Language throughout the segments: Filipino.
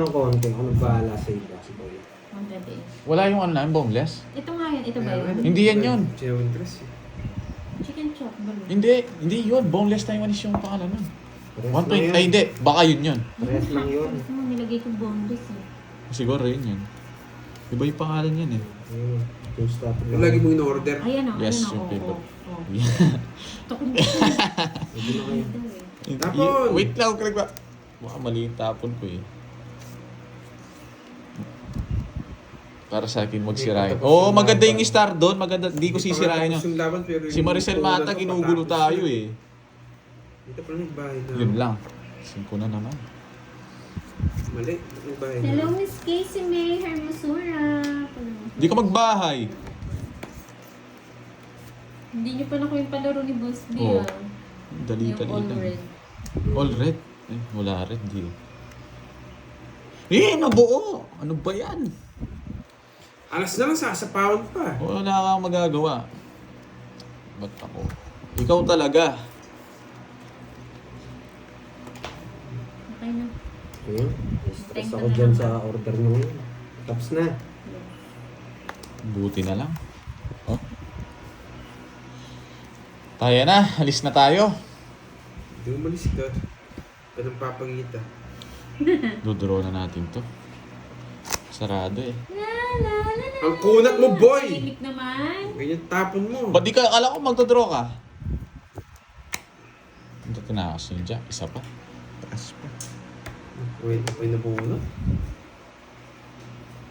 ng konti. Ako nagbahala sa iba. Si Boy. Ang gabi. Wala yung ano namin, boneless? Ito nga yun. Ito ba yun? Hindi yan yun. Sinawintras eh. Chicken chop ba yun? Hindi yun. Boneless Taiwanese yung pangalan nun. Pares 1 lang point, yun. ay hindi. Baka yun yun. Pares lang yun. Gusto mo nilagay ko boneless eh. Siguro yun yun. Iba yung pangalan yan eh. Ayun. Yung stop lang. Lagi mo in-order. Ayan o. Yes, ayan o. yung paper. Tukon ko. Hindi na kayo. Tapon! Wait lang, Craig ba? Baka mali yung tapon ko eh. Para sa akin magsirahin. Oo, maganda yung star doon. Maganda. Di ko sisirahin yun. Yung laban, pero Si Maricel Mata, ginugulo tayo eh. Dito pala yung bahay na. Yun lang. 5 na naman. Mali. Yung bahay na. Hello, Miss Casey May Hermosura. Di ka magbahay. Hindi niyo pa na ko yung palaro ni Boss B Oo. ah. Dali-dali Yung all lang. red. All red? Eh, wala red. Di. Eh, nabuo! Ano ba yan? Alas na lang, sasapawan pa. Wala kang magagawa. Ba't ako? Ikaw talaga. Okay na. Ayun. Stress ako dyan sa order nung yun. Tapos na. Buti na lang. Oh. Tayo na. Alis na tayo. Hindi umalis ka. Anong papagita? Duduro na natin to. Sarado eh. La la la la. Ang kunat mo, boy! Tahimik naman. Ganyan tapon mo. Ba't di ka, akala ko magdodraw ka? Ito tinakas yun dyan. Isa pa. Taas pa. Wait, may nabunot.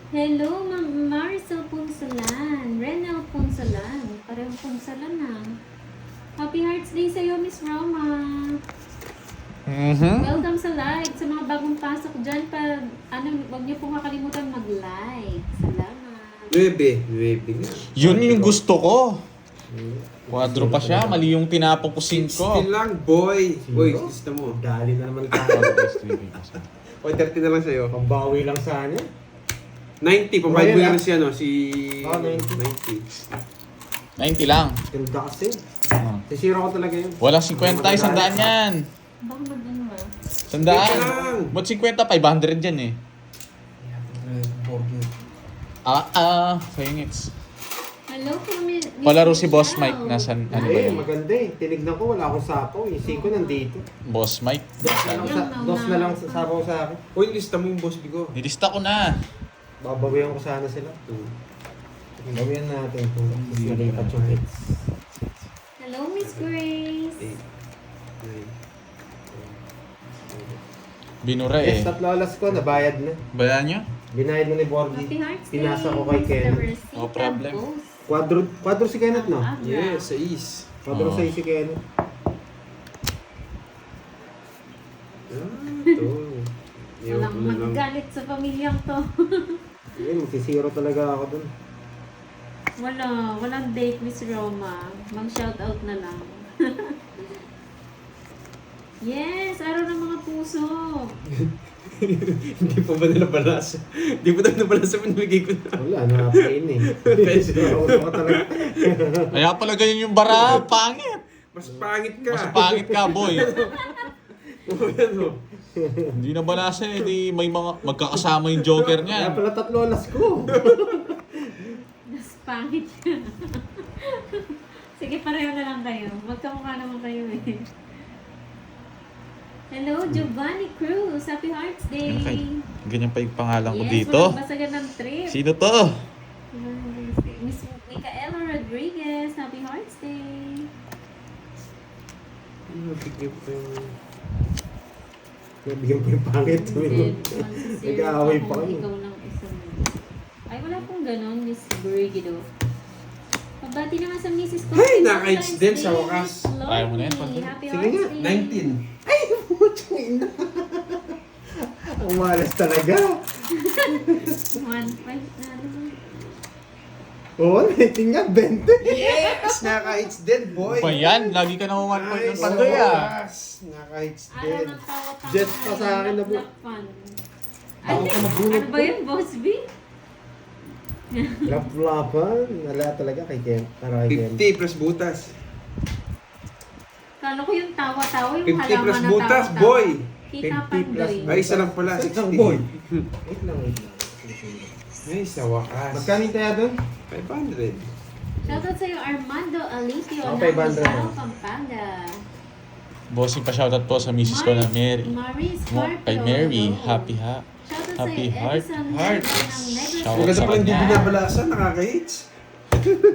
Hello, Ma'am Maricel Punsalan. Renal Punsalan. Parehong Punsalan na. Happy Hearts Day sa'yo, Miss Roma. Welcome sa like. Sa mga bagong pasok dyan, huwag niyo pong makalimutan mag-like. Salamat. 9 nga. Yun yung gusto ko. Quadro pa siya. Mali yung tinapong ko 5 ko. 60 lang, boy. Sino? Boy, gusto mo. Dali na naman tayo. O, 30 na lang sa'yo. Pambawi lang sana. 90, pambayad mo Royal, yan si ano, si... Oh, 90. 90 lang. Ganda kasi. Ah. Sisira ko talaga yun. Walang 50 ay 100 yan. Baka mag-ano ba? 100. Ba't 50? 500 yan eh. Sayangits. Hello po, Miss Palaro si Boss Michelle. Mike. Nasaan, ano ba Eh, yun? maganda eh. Tinignan ko, wala akong sapaw. Yung 5 nandito. Boss Mike. Dos na lang sa sapaw sa akin. Uy, lista mo yung boss bigo. Nilista ko na. Babawihan ko sana sila. Bawihan natin kung malipat yung hits. Hello, Miss Grace. 8, 9. Binura Yes, eh. tatlo alas ko, nabayad na. Bayan nyo? Binayad mo ni Borgie. Happy Hearts Day. Pinasa ko kay Kenneth. No problem. Quadro si Kenneth, no? Yes, sa is. Quadro Oo. sa si Kenneth. Ito. Walang magagalit sa pamilyang to. Ayun, magsisiro talaga ako dun. Walang date, Miss Roma. Mag-shoutout na lang. Yes, araw ng mga puso. Hindi pa ba nila balas? Hindi pa nila balas sa pinamigay ko na. Wala, nakapain eh. Siro ko talaga. Kaya pala ganyan yung bara. Pangit. Mas pangit ka. Mas pangit ka, boy. Ano? Hindi na balasa eh. Di may mga magkakasama yung Joker Kaya niyan. pala tatlo alas ko. Mas pangit ka. Sige, pareho na lang kayo. Magkamukha naman kayo eh. Hello, Giovanni Cruz. Happy Hearts Day. Okay. Ganyan pa yung pangalan ko Yes, dito. walang basagan ng trip. Sino to? Miss Micaela Rodriguez. Happy Hearts Day. Bigyan ko yung... Nabigyan ko yung pangit. Nag-aaway pa kayo. Ikaw lang isang... Ay, wala pong ganon, Miss Brigido. Pabati naman sa Mrs. ko. Ay, naka-AIDS din sa wakas. Ayaw mo na yan, Pati. Happy Sige Hearts nga, Day. 19. Putang ina. Ang malas talaga. 1 point na. Oo, 19 nga, 20. Yes! Naka-hits din, boy! Ba yan? Lagi ka na 1 point ng Nice! pandoy ah. Yes! Naka-hits Araw din. ng tawa-tawa. Jet pa sa akin na Black fun. Ako pa nabunod Ano ba yun, Boss B? Lap-lapan. Wala talaga kay Ken. Para kay Ken. 50 plus butas. Kala ko yung tawa-tawa, yung 50 halaman plus na butas, tawa-tawa. boy! Kita 50 plus Pandoy. Ay, isa lang pala. Isang 60. boy. Wait lang. Ay, sa wakas. Magkano yung taya doon? 500. Shoutout sa'yo Armando Alicio Oh, ng 500 Rizal, na. Pampanga. Bossing pa shoutout po sa misis ko na Mary. Marie Mo, Scorpio. kay Mary, hello. happy Shoutout happy sa'yo heart. Edison Heart. Herba ng Negros. Shout out Maganda sa pala hindi kanya. binabalasan, nakaka-hits.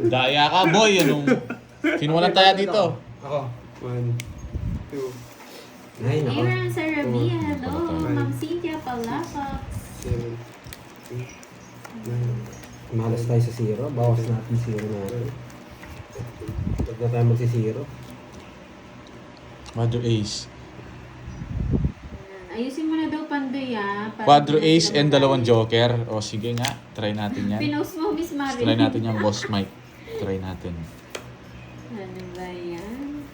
Daya ka boy, anong... Sino walang taya dito? Ako. 1, 2, Ay, nako. Aaron Sarabia, hello. Patay. Ma'am Cynthia Palafox. 7, 8, 9. Malas tayo sa zero. Bawas natin zero natin. Huwag na tayo magsi-zero. Quadro Ace. Ayusin mo na daw Pandoy para Quadro hindi Ace na and dalawang madali. Joker. O sige nga, try natin yan. Pinost mo, Miss Marie. Try natin yan, Boss Mike. Try natin. Ano ba yan?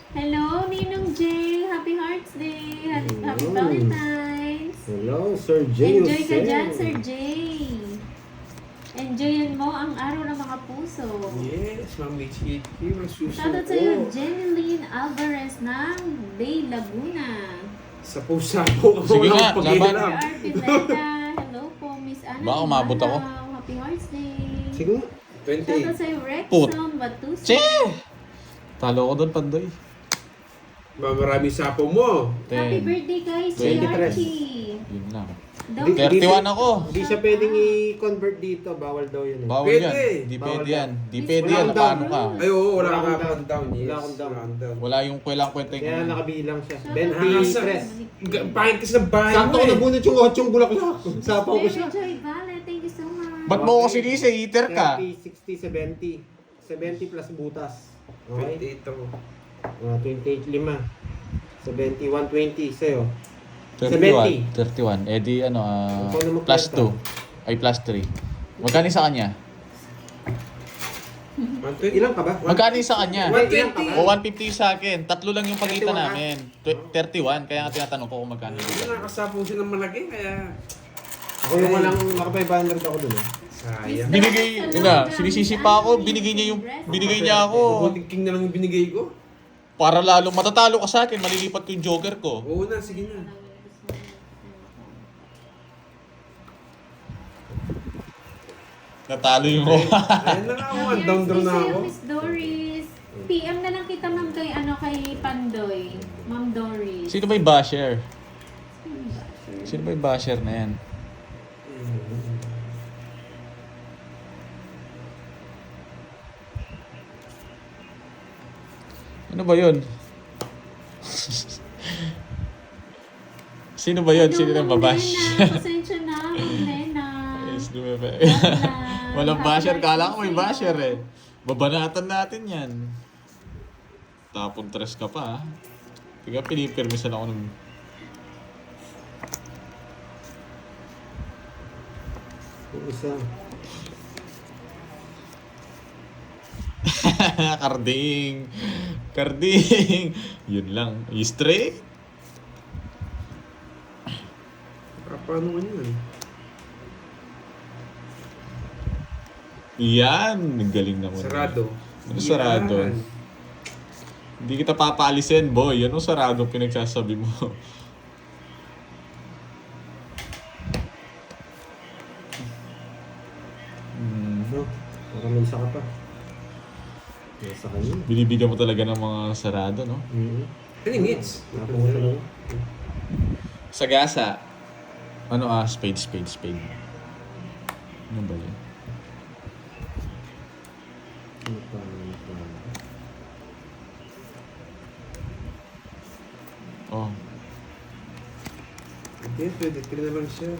Hello, Ninong J. Happy Hearts Day. Happy Hello. Valentine's. Hello, Sir J. Enjoy ka Jose. dyan, Sir J. Enjoyin mo ang araw ng mga puso. Yes, Ma'am Michi. Yung suso Shoutout ko. sa'yo, Jeneline Alvarez ng Bay Laguna. Sa pusa po. Sige Walang nga, pag-ilan. laban. Sir Arpileta. Hello po, Miss Ana. Baka umabot ako. Limanao. Happy Hearts Day. Sige nga. Shoutout 28. sa'yo, Put. Rexon Batusa. Che! Talo ko doon, Pandoy. Marami sapo mo. Happy 10. birthday kay 23. Archie. Yun lang. Don't 31 ako. Hindi siya pwedeng i-convert dito. Bawal daw yun eh. Bawal Pwede. yan. Di Bawal pwede yan. Di Wala pwede akong yan. down. Paano ka? Ay, oo, wala Wala ka akong pa down. Yes, Wala akong down. wala akong down. Wala yung kailang kwenta Kaya yung... nakabilang siya. Shoutout 23. Pahit kasi ng bahay Sakto mo ko eh. nabunot yung 8 bulaklak. Sapaw ko Mary siya. Joy Vale, thank you so much. Ba't mo ako sinisi? Eater ka. 30, 60, 70. 70 plus butas. Okay? 28 ako. 28, 5. 70, 120 sa'yo. 31. 31. Eh di ano, Ikaw na plus magkwenta. 2. Ay, plus 3. Magkano yung sa kanya? 120. Ilang ka ba? Magkano yung sa kanya? 120. O 150 yung sa akin. Tatlo lang yung pagitan 31 ka? namin. 31. Kaya nga tinatanong ko kung magkano Hindi yung nakasapo siya ng malaki, kaya... Ako yung walang naka 500 ako dun eh. Sayang. Binigay, yun na, sinisisi pa ako, binigay niya ako. Buting king na lang yung binigay ko. Para lalo matatalo ka sa akin, malilipat ko yung joker ko. Oo na, sige na. Natalo yung Roma. Ayun na nga ako, Happy down birthday na sa'yo, ako. Miss Doris. PM na lang kita, ma'am, kay Pandoy. Ma'am Doris. Sino ba yung basher? Sino ba yung basher na yan? Ano ba yun? Sino ba yun? Sino Hello, yung Ma'am babash? Lena. Pasensya na, Ma'am Lena. Yes, di ba ba? Wala. Walang basher. Kala ko may Happy basher birthday eh. Babanatan natin yan. Tapon tres ka pa ah. Tiga pinipirmisan ako ng... Yung isa. Karding. Karding. Yun lang. Straight. Paano ka yun? Yan. Galing naman. Sarado. Ano sarado? Yan. Hindi kita papaalisin, boy. Anong sarado pinagsasabi mo? No? Baka may isa ka pa. Nasa kanya. Binibigyan mo talaga ng mga sarado, no? Any minutes? Nakapunta lang. Sa gasa. Ano spade. Ano ba yun? Ano pa? Oh, Hindi, 23 na lang siya.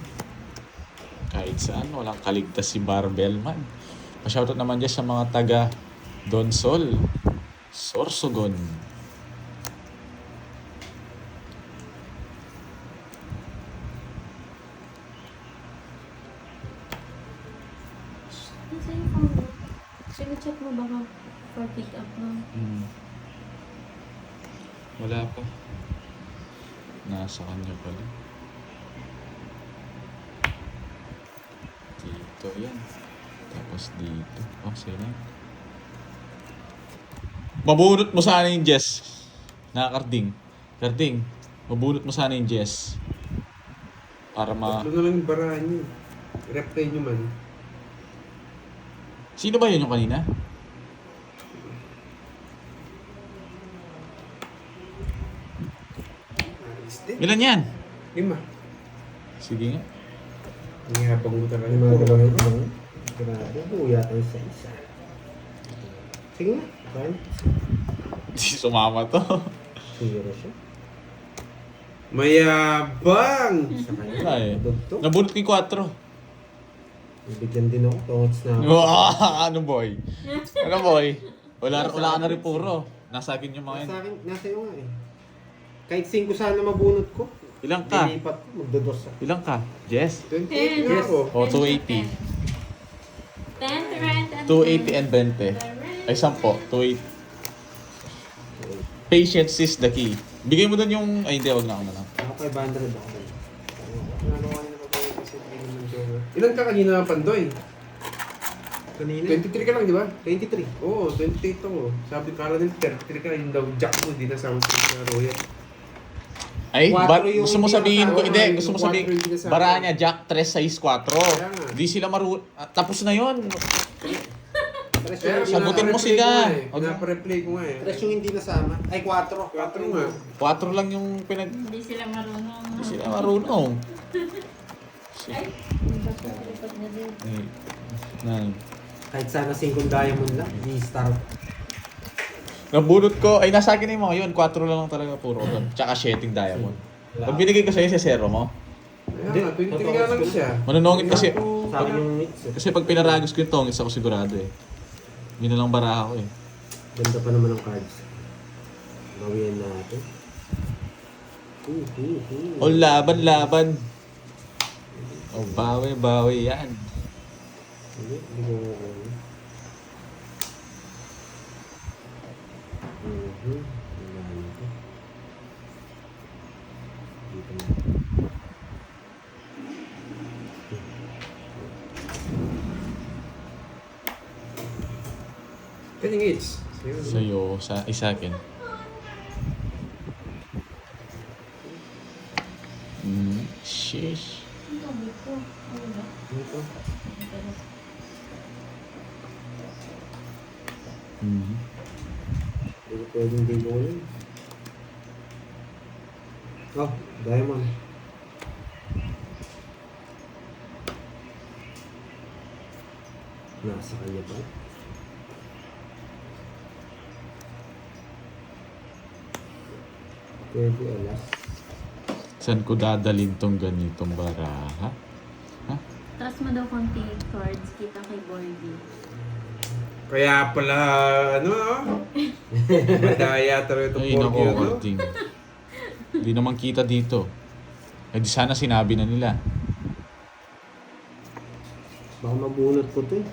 kahit saan. Walang kaligtas si Barbell man. Pa-shoutout naman dyan sa mga taga Donsol. Sorsogon. Nasa yung phone mo? Sino-check mo baka for pick up mo? Wala pa. Nasa kanya pala. Dito yan. Tapos dito. Oh, sino? Mabunot mo sana yung Jess. Nakakarding. Karding. Mabunot mo sana yung Jess. Para Tatlo na lang yung barahan nyo. Reply nyo man. Sino ba yun yung kanina? Ilan yan? 5. Sige nga. Nangihapang mo talaga. Yung mga dalawang ibang. Grabe, buya tayo sa isa. Sige nga, fine. Hindi sumama to. Zero siya. Mayabang! Sa kanya, Wala eh. dugtog. Nabunot ko yung 4. Bibigyan din ako, tungos na ako. Ano boy? Ano boy? Wala ka na rin puro. Nasa akin yung mga yun. Sa akin, nasa iyo nga eh. Kahit 5 sana mabunot ko. Ilang ka? Dilipat ko, magdodos ako. Ilang ka? Jess? 28 na Yes. ako. O, 280. 10 to rent and 280 and 20. Ay, 10. 280. Patience is the key. Bigay mo doon yung... Ay, hindi. Wag na ako na lang. Ako 500 ako. Nanawa na ako kasi hindi naman jowa. Ilan ka kanina, Pandoy? Kanina? 23 ka lang, di ba? 23. Oo, 28 ako. Sabi ko, kala nila 33 ka, yung daw jack mo, di nasama sa Royal. Ay, Quattro yung gusto mo sabihin ko, hindi hindi, kasama. gusto mo Yung sabihin, quattro yung hindi kasama. bara niya, Jack 3 size 4. Kaya nga. Di sila tapos na yon. Tres Sagutin mo sila. Pinapareplay ko nga eh. yung hindi nasama. Ay, 4. 4 nga. 4 lang yung hindi sila marunong. Hindi sila marunong. Ay, iba po, lipat na din. Ay, na, Kahit sana 5 diamond lang, G-star. nabunot ko, ay nasa akin na yung mga yun, 4 lang talaga puro doon. Tsaka shedding diamond. Pag binigay ko sa'yo sa zero mo, Kaya nga, 23 nga lang siya. manunungit kasi, Sa akin yung mix eh. kasi pag pinaragos ko yung tongits ako sigurado eh. Yun na lang baraha ko eh. Ganda pa naman ang cards. Bawian natin. O laban. O bawi yan. Hindi ko Dito na. Kanyang age. Sa'yo, sa akin. Sheesh. Ang gabi ko. Ano ba? Dito. Hindi ko pwedeng di ko ulit. Oh, diamond. Nasa kanya pa. Pwede alas. Saan ko dadalhin tong ganitong baraha? Taas mo daw konti cards kita kay Bordy. Kaya pala, ano, madaya talaga itong Ay, nako, Borgio, no? Marting. Hindi naman kita dito. Eh di sana sinabi na nila. Baka mabunot ko to eh.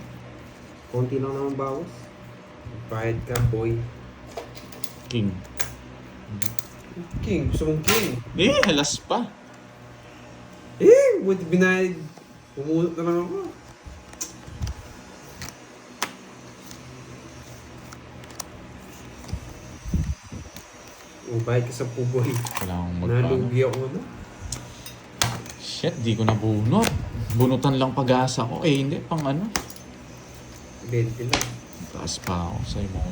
Konti lang naman bawas. Bayad ka, boy. King. King, gusto mong king. Halas pa. Buti binayad. Pumunot na lang ako. Bayad ka sa puboy. Wala akong magpano. Nalugi ako na. Shit, di ko nabunot. Bunutan lang pag-asa ko. Eh, hindi. Pang ano? 20 lang. Taas pa ako sa'yo mo.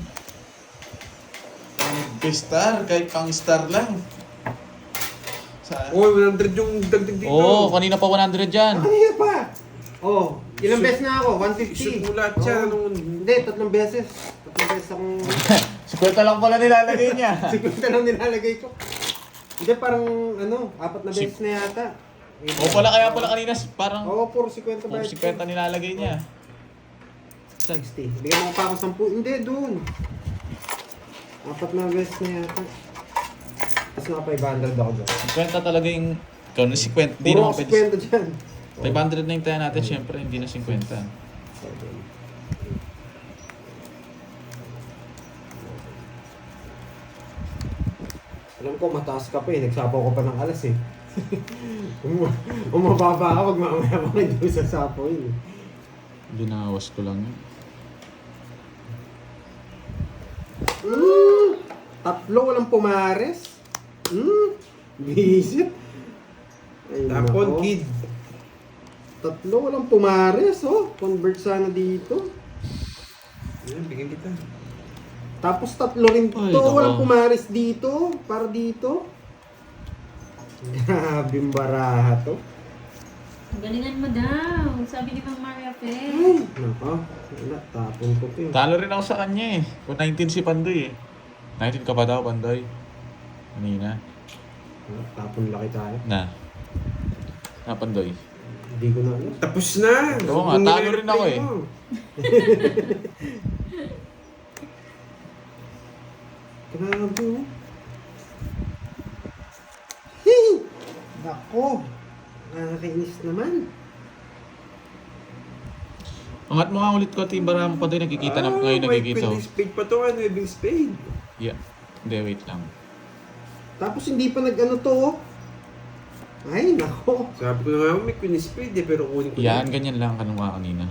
Star, kahit pang star lang. Saan? Uy, 100 yung dagdag dito. Oo, kanina pa 100 dyan. Kanina pa! Oh, ilang Shoot. beses na ako? 150. Shoot mo lahat siya. Oo. Hindi, 3 beses. 3 beses akong... 50 lang pala nilalagay niya. 50 lang nilalagay ko. Hindi, parang ano, 4 na beses na yata. O pala, kaya pala kanina parang Oo, puro 50 ba? 50 nilalagay niya. 60. Bigyan mo pa ako 10. Hindi, doon. 4 na beses na yata. Tapos naka 500 ako dyan. 50 talaga yung... Ikaw na 50. Hindi Puro naman pwede. 50 dyan. 500 na yung tayo natin, syempre. Hindi na 50. Alam ko, mataas ka pa eh. Nagsapaw ko pa ng alas eh. Umababa ka, wag mamaya pa hindi mo sasapaw yun eh. Binawas ko lang yun. Tatlo, walang pumares. Visit. Ay, Tapon, nako. kid. Tatlo, walang pumares, oh. Convert sana dito. Yan, bigyan kita. Tapos tatlo rin Ay, to, nako. walang pumares dito. Para dito. Grabing baraha to. Galingan mo daw. Sabi ni Mang Maria Fe. Ay, nako. Wala, tapon ko to eh. Talo rin ako sa kanya eh. Kung 19 si Pandoy eh. 19 ka pa daw, Pandoy. Kanina. Wala, tapon laki tayo. Na. Na, Pandoy. Hindi ko na alam. Tapos na! Oo nga, Kung talo rin ako nire-replay eh. mo. Grabe oh. Hee! Nako. Nakakainis naman. Angat mo nga ulit ko, Timbara mo, Pandoy. Nagkikita na ngayon, may nagkikita. queen spade pa to, ano, ibig spade. Yeah. Hindi, wait lang. Tapos hindi pa nag-ano to oh. Ay, nako. Sabi ko na nga, may queen spade eh, pero kunin ko Yan, na. ganyan lang kanong nga kanina.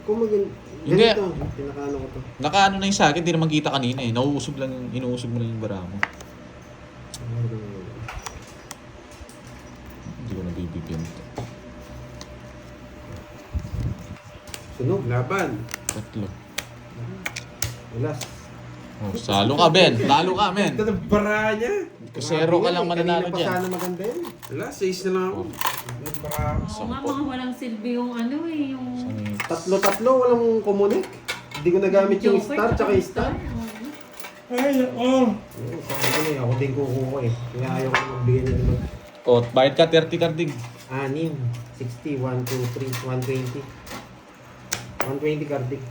Kung Hindi. ganito, pinakaano ko to. Nakaano na yung sa akin, di naman kita kanina eh. Nauusog lang, inuusog mo lang yung bara mo. Hindi ko nabibigyan. Sunog. Laban. Tatlo. Ulas. Oh, salo ka, Ben. Talo ka, men. Ito na bara niya. Zero ka lang mananalo Kanina pa dyan. sana maganda yun. Wala, 6 na lang ako. Bara ako. Oo nga, mga walang silbi yung ano eh. Yung Tatlo-tatlo, walang kumunik. Hindi ko nagamit yung Joker, star tsaka yung star. Oo. Ay, oo. Sabi ko na eh, ako din kukuha eh. Kaya ayaw ko magbigay na naman. Oh, bayad ka 30 karding. 6, 60, 1, 2, 3, 120. 120 kardik.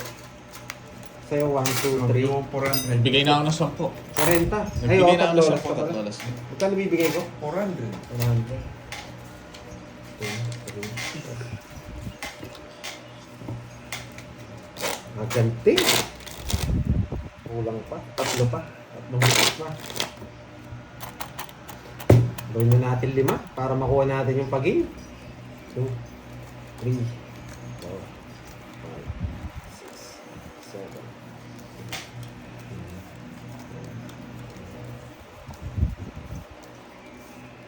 Sa'yo, 1, 2, 3. Yung 400. Nagbigay na ako ng 10. 40. Ay, Nagbigay na ako tatlo ng oras 10. pa pala. Tatlo oras na. Magkano bibigay ko? 400. 100. Maganti. Kulang pa. Tatlo pa. Tatlong hit pa. Gawin na natin 5 para makuha natin yung pag-game. 2, 3, 4, 5, 6, 7.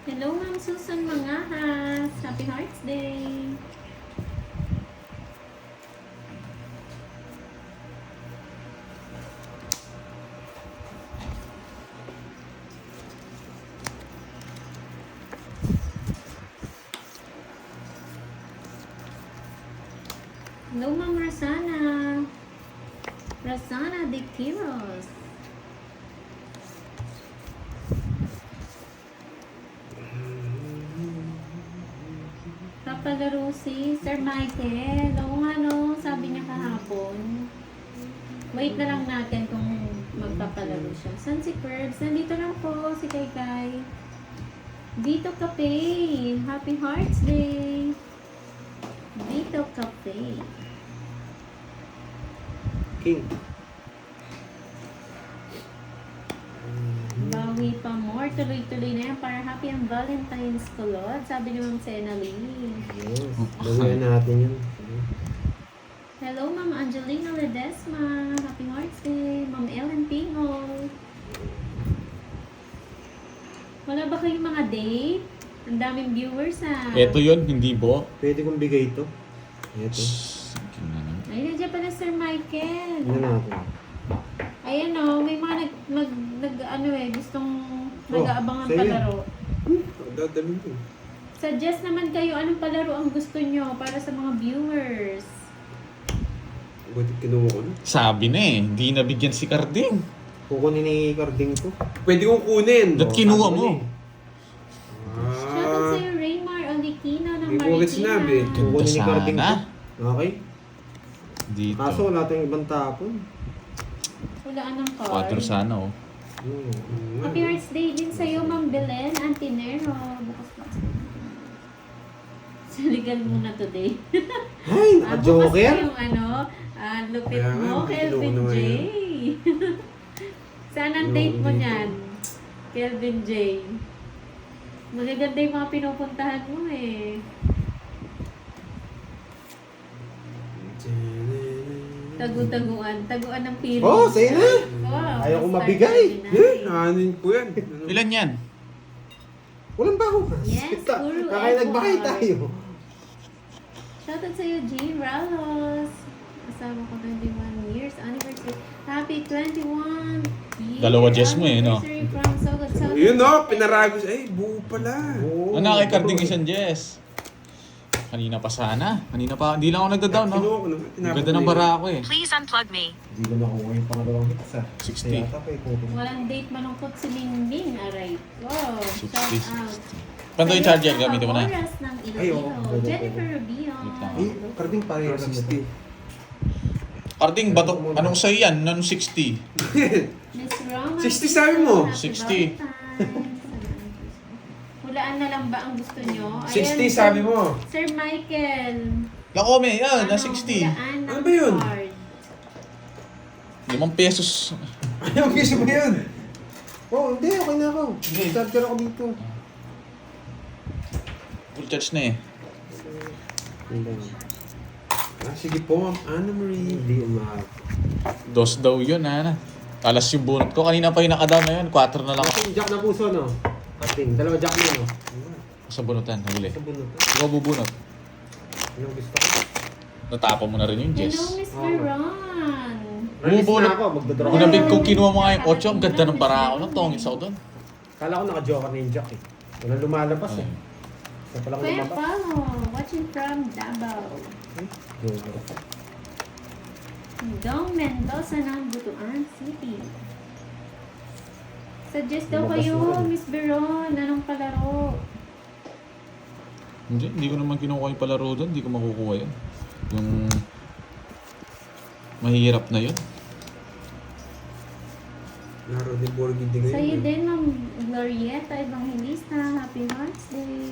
Hello, Ma'am Susan Mangahas. Happy Hearts Day. Hello, Ma'am Rosana. Rosana de Quiros. Papalaro si Sir Michael. Oo nga no, sabi niya kahapon. Wait na lang natin kung magpapalaro siya. San si Curbs? Nandito lang po si Kaykay. Dito Cafe. Happy Hearts Day. Dito Cafe. King. Bawi pa more. Tuloy-tuloy na yan para happy ang Valentine's kulot. Sabi ni Ma'am Sena Lee. Yes. Gawin natin yun. Hello, Ma'am Angelina Ledesma. Happy Hearts Day. Ma'am Ellen Pingol. Wala ba kayong mga date? Ang daming viewers ha. Ito yun, hindi po. Pwede kong bigay ito. Ito. Shhh. Sige na lang. Ay, nandiyan pala Sir Michael. Ano natin? Ayan o, may mga gustong nag-aabangan sa'yo. palaro. Dadamin ko. Suggest naman kayo anong palaro ang gusto nyo para sa mga viewers. Buti kinuha ko na. Sabi na eh, hindi nabigyan si Carding. Kukunin ni Carding ko. Pwede kong kunin. Ba't kinuha sabi mo? ko na Shoutout sa'yo, Raymar Olikino ng Hindi ko agad sinabi. Marikina. Kukunin ni Carding sana. ko. Okay? Dito. Kaso wala tayong ibang tapon. Hulaan ng card. 4 sana oh. Happy Hearts Day din sa'yo, Ma'am Belen Antinero. Bukas pa. Saligan muna today. Ay, Bukas naka-joker. pa yung lupit Kaya nga, mo, may Kelvin kinuha J. na Saan ang date mo niyan? Kelvin J. Magaganda yung mga pinupuntahan mo eh. Tagu-taguan. Taguan ng feelings. Oh, sa'yo na. Wow, Ayaw ko Star mabigay. 39. Anin ko yan. Ano? Ilan yan? Walang baho. Yes, puro Kaya nagbahay effort. tayo. Shoutout sa'yo, Jean Ralos. Asawa ko 21 years anniversary. Happy 21 years. Dalawa Jess mo eh, no? Anniversary from Sogod South. Yun no, pinaragos. Ay, buo pala. Oo. Ano kay Carding isang Jess? Kanina pa sana. Kanina pa. Hindi lang ako nagda-down, no? Kinuha ko naman. Ang Tinapos ganda ko ng yun. bara ako eh. Please unplug me. Hindi ko nakuha yung pangalawang hits ah. 60. Kaya yata pa ikutin. Walang date malungkot si Ningning. Aray. Wow. 60, Shout out. Pando yung charger, gamitin mo na. Oras ng Ay, oo. Iloilo. Jennifer Rubio. Wait lang. Eh, Carding pareho lang 60. Carding, bato, anong sa'yo yan? Anong 60? Miss Roma. 60 sabi mo. Happy 60. Valentine's. Hulaan na lang ba ang gusto nyo? 60 sabi mo. Sir Michael. Lakome, yan, na Ano, 60. hulaan ng Ano ba yun? card. 5 pesos. Ayaw, gusto mo yun. Oh, hindi. Okay na ako. Charger ako dito. Full charge na eh. Ah, sige po, Ma'am Anna Marie. Hindi umahal. Dos daw yun, ha? Alas yung bunot ko. Kanina pa yung nakadown na yun. 4 na lang ako. Kasi jack na puso, no? Carding. Dalawa jack na, no? Sa bunutan, huli. Sa bunot. Ikaw bubunot. Yung gusto ko. Natapa mo na rin yung Hello, Jess. Miss Oo. Veron. Release Bubunot. na ako. Magdodraw Kung ako. nabig ko, kinuha mo nga yung 8. Ang ganda ng bara ako. Natongits ako doon. Kala ko naka-joker na yung jack eh. Walang lumalabas eh. Ay. Sa palang Kuya lumabas. Paulo, watching from Davao. Joker. Dong Mendoza ng Butuan City. Suggest daw Lumabas kayo, na rin. Miss Veron. Anong palaro? Hindi ko naman kinukuha yung palaro doon. Hindi ko makukuha yun. Yung mahirap na yun. Laro ni Borgi din ngayon. Sa'yo eh. din, Ma'am Glorieta Evangelista. Happy Hearts Day.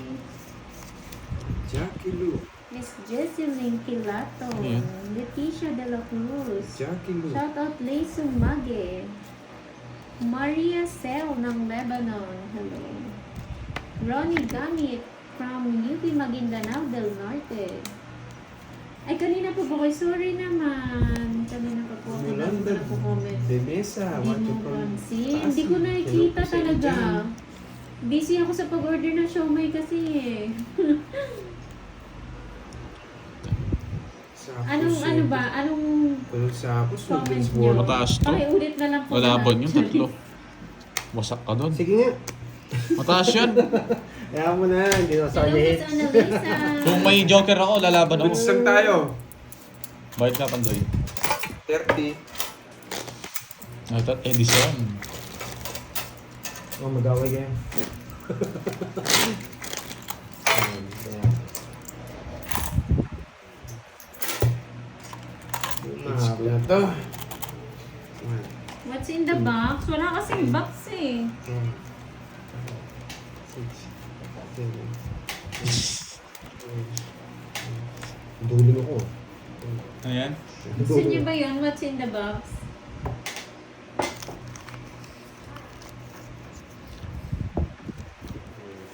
Jackie Lou. Miss Jesseline Kilato. Ayan. Leticia De La Cruz. Jackie Lou. Shoutout Lay Sumage. Maria Sel ng Lebanon. Hello. Ronnie Gamit from UP Maguindanao del Norte. Ay, kanina po po. Sorry naman. Kanina pa po. Yolanda po comment. de Mesa. Hindi What you mo from? pansin. Hindi ko nakikita Hello po sa talaga. inyo. Busy ako sa pag-order ng siomay kasi eh. Sapos Anong yun. ano ba? Anong Anong sapos? comment Noodles nyo? bowl. Mataas to. Pakiulit na lang po. Lalaban yung 3. Wasak ka doon. Sige nga. Mataas yan. Kaya mo na. Hindi na sa Hello, kanya Miss hits. Annalisa. Kung may joker ako, lalaban ako. Goods lang tayo. Bayad ka, Pandoy. 30. Ay, tat Edison. Oh, mag-away kayo. Ayan, kaya. Mahaba na to. What's in the box? Wala kasing box eh. 6, 7, duling ako. Ano yan? Gusto niyo ba yun? What's in the box?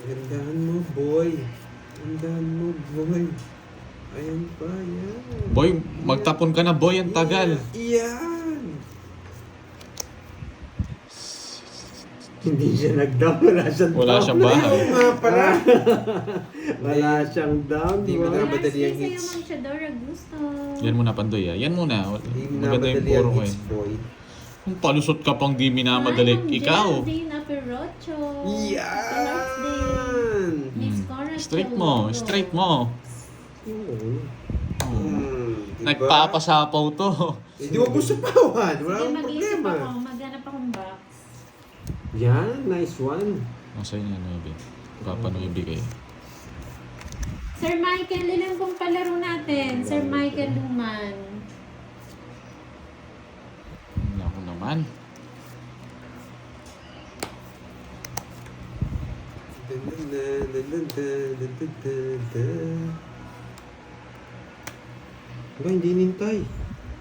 Gandahan mo, boy. Gandahan mo, boy. Ayan pa, yan. Boy, magtapon ka na, boy. Ang tagal. Yan. Hindi siya nag-down. Wala siyang Wala down. siyang bahay. Oo nga pala. Wala siyang down. Hindi mo diba? na- madali ang Sa'yo, hits. Ma'am Shadora Gusto. Yan muna, Pandoy. Yan muna. Hindi mo Maganda yung namadali puro ang ko hits, eh. boy. Kung palusot ka pang di minamadali, Hi, Ma'am ikaw. Geraldine Aperocho. Yan. Miss Hmm. Cora Straight mo. Teologo. Straight mo. Oo. Diba? Nagpapasapaw to. Hindi mo gusto pawan. Wala Sige, akong mag-isip problema. ako. Maghanap akong box. Yan, nice one. Nasa inyo, Nubi. Papa Nubi kayo. Sir Michael, ilan pong palaro natin? Sir Michael Luman. Ako naman. Diba, hindi nintay.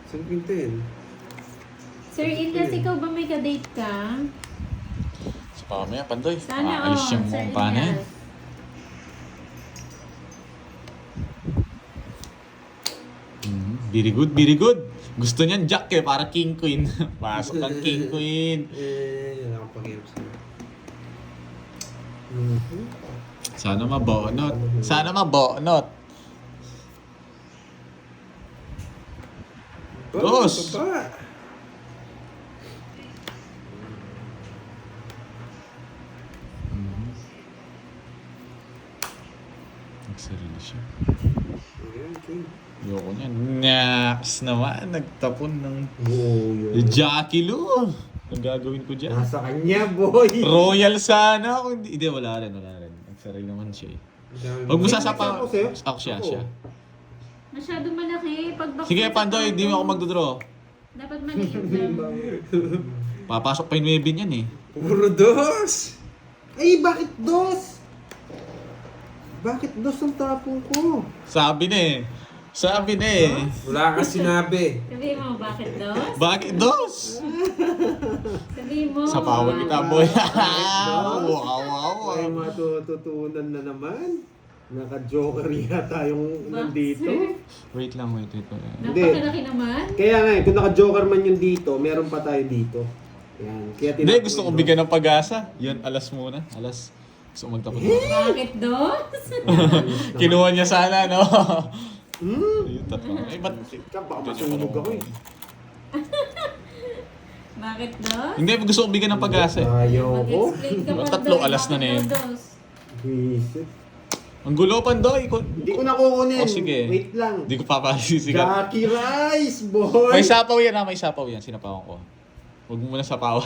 Saan pintin? Sir Ilyas, ikaw ba may ka-date ka? Sa pamaya, Pandoy. Sana Aalis yung Sir mga pana yan. Ilyas. Very good, very good. Gusto niyan Jack eh, para King Queen. Pasok ng King Queen. Wala akong pag-iwas na. Mhm. Sana mabonot. Sana mabonot. Dos. Baba. Nagsarili siya. Ayan, king. Ayoko niya. Next naman. Nagtapon ng Buyo. Jackie Lou. Ang gagawin ko dyan. Nasa kanya, boy. Royal sana. Kung hindi, wala rin. Nagsarili naman siya eh. Ang dami Huwag mo mo. sasapaw. Ako sa'yo? Ako siya. Ako. Masyadong malaki. Pag bakit Sige, sa Pandoy. Hindi mo ako kanto, magdodraw. Dapat maliit lang. Papasok pa yung 9 yan eh. Puro dos. Ay, bakit dos? Bakit dos ang tapong ko? Sabi na eh. Sabi na eh. Wala ka sinabi. Sabihin mo, bakit dos? Bakit dos? Sabihin mo. Sa power kita, boy. Dos? Wow. Ay, matututunan na naman. Naka-joker yata yung nandito. Wait lang, wait. Napakalaki naman. Kaya nga kung naka-joker man yung dito, meron pa tayo dito. Yan. Kaya Hindi, gusto ko bigyan ng pag-asa. Yun, alas muna. Alas. Gusto ko magtapos. Bakit dos? Kinuha niya sana, no? Hmm? Ayun, tatlo. Eh, ba't? Baka masunog ako eh. Bakit dos? Hindi, gusto ko bigyan ng pag-asa. eh. Ayoko. Mag-explain ka Ba't pa, tatlong Doy. alas na Bakit yun? daw dos? Visit. Ang gulo, Pandoy. Hindi ko na kukunin. O, sige. Wait lang. Hindi ko papasisikat. Jackie Rice, boy! May sapaw yan, ha? May sapaw yan. Sinapawan ko. Huwag mo muna sapawan.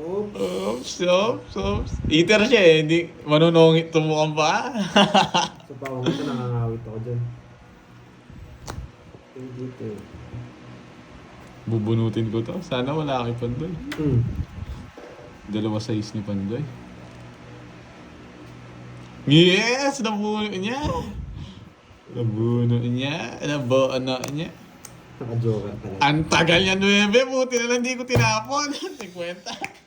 Oops. Eater siya eh. Hindi manunungit tumukhang pa. Sa bawang ito, nangangawit ako dyan. Dito. Bubunutin ko to. Sana wala kay Pandoy. Hmm. 2 size ni Pandoy. Yes! Nabuno niya! Nabuno niya. Nabuno niya. Naka-joker talaga. Ang tagal niya 9. Buti na lang di ko tinapon. 50.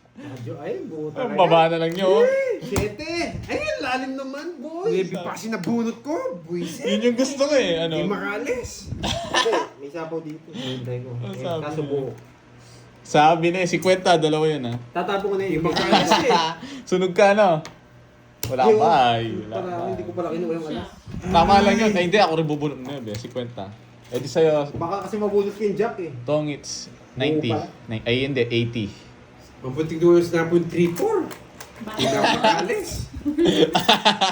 Ay, buo Ang talaga. baba na lang yun. 7! Ay, ang lalim naman, boy! Baby pa kasi nabunot ko. Buisit. Yun yung gusto ko eh. Hindi Ano? makalis. Hindi, may sapaw dito. Hintay ko. Ang Eh, sabi kaso niya. buo. Sabi na eh. 50. Dalawa yun ha. Tatapon ko na Hindi yung makalis eh. Sunog ka no? Wala Yung- ba? Wala Para ba? hindi ko pala kinuha yung alas. Tama lang yun. Ay, hindi ako rin bubunot na yun. 50. Eh di sa'yo, Baka kasi mabulot ko yung jack eh. Tong it's 90. Buo Ay hindi, 80. Ang putik doon yung snap yung 3-4. Hindi na ako makalis.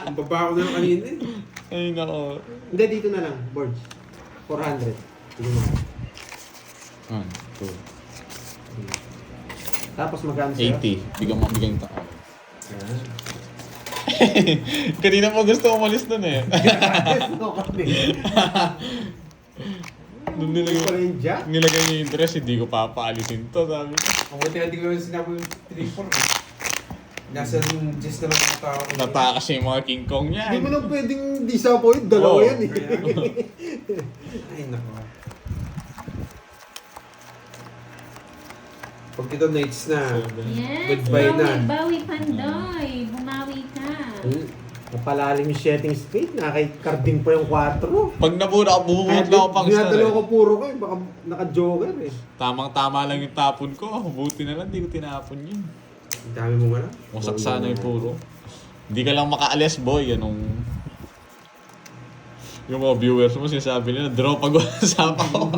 Ang baba ko na lang kanina eh. Ay nako. Hindi, dito na lang. Board. 400. Sige mo. 1, 2, Tapos magkano sa'yo? 80. Bigyan yung tao. Ah. Kanina mo gusto umalis nun eh. No, kami. Nung Hindi nilagay, pala yung jack. nilagay niya yung dress, hindi ko papaalisin to. Sabi ko. Ang buti hindi ko yung snap yung 3-4 eh. Nasa just na lang ang tao. Natakas yung mga King Kong niya. Hindi mo na pwedeng di sapaw yun. Dalawa Oo, yan eh. Kaya ako. Ay, nako. Pag ito nights na, Yes, Goodbye na. bawi, Pandoy. Bumawi ka. Napalalim yung setting speed. Nakakikarding pa yung 4. Pag nabura ako, bubunot lang ako pang star Dinadalaw eh. ko puro ko eh. Baka naka-joker eh. Tamang-tama lang yung tapon ko. Buti na lang, hindi ko tinapon yun. ang dami mo nga lang. Wasak sana yung puro. Hindi ka lang makaalis, boy. Anong... Yung mga viewers mo, sinasabi nila, draw pag wala sapaw.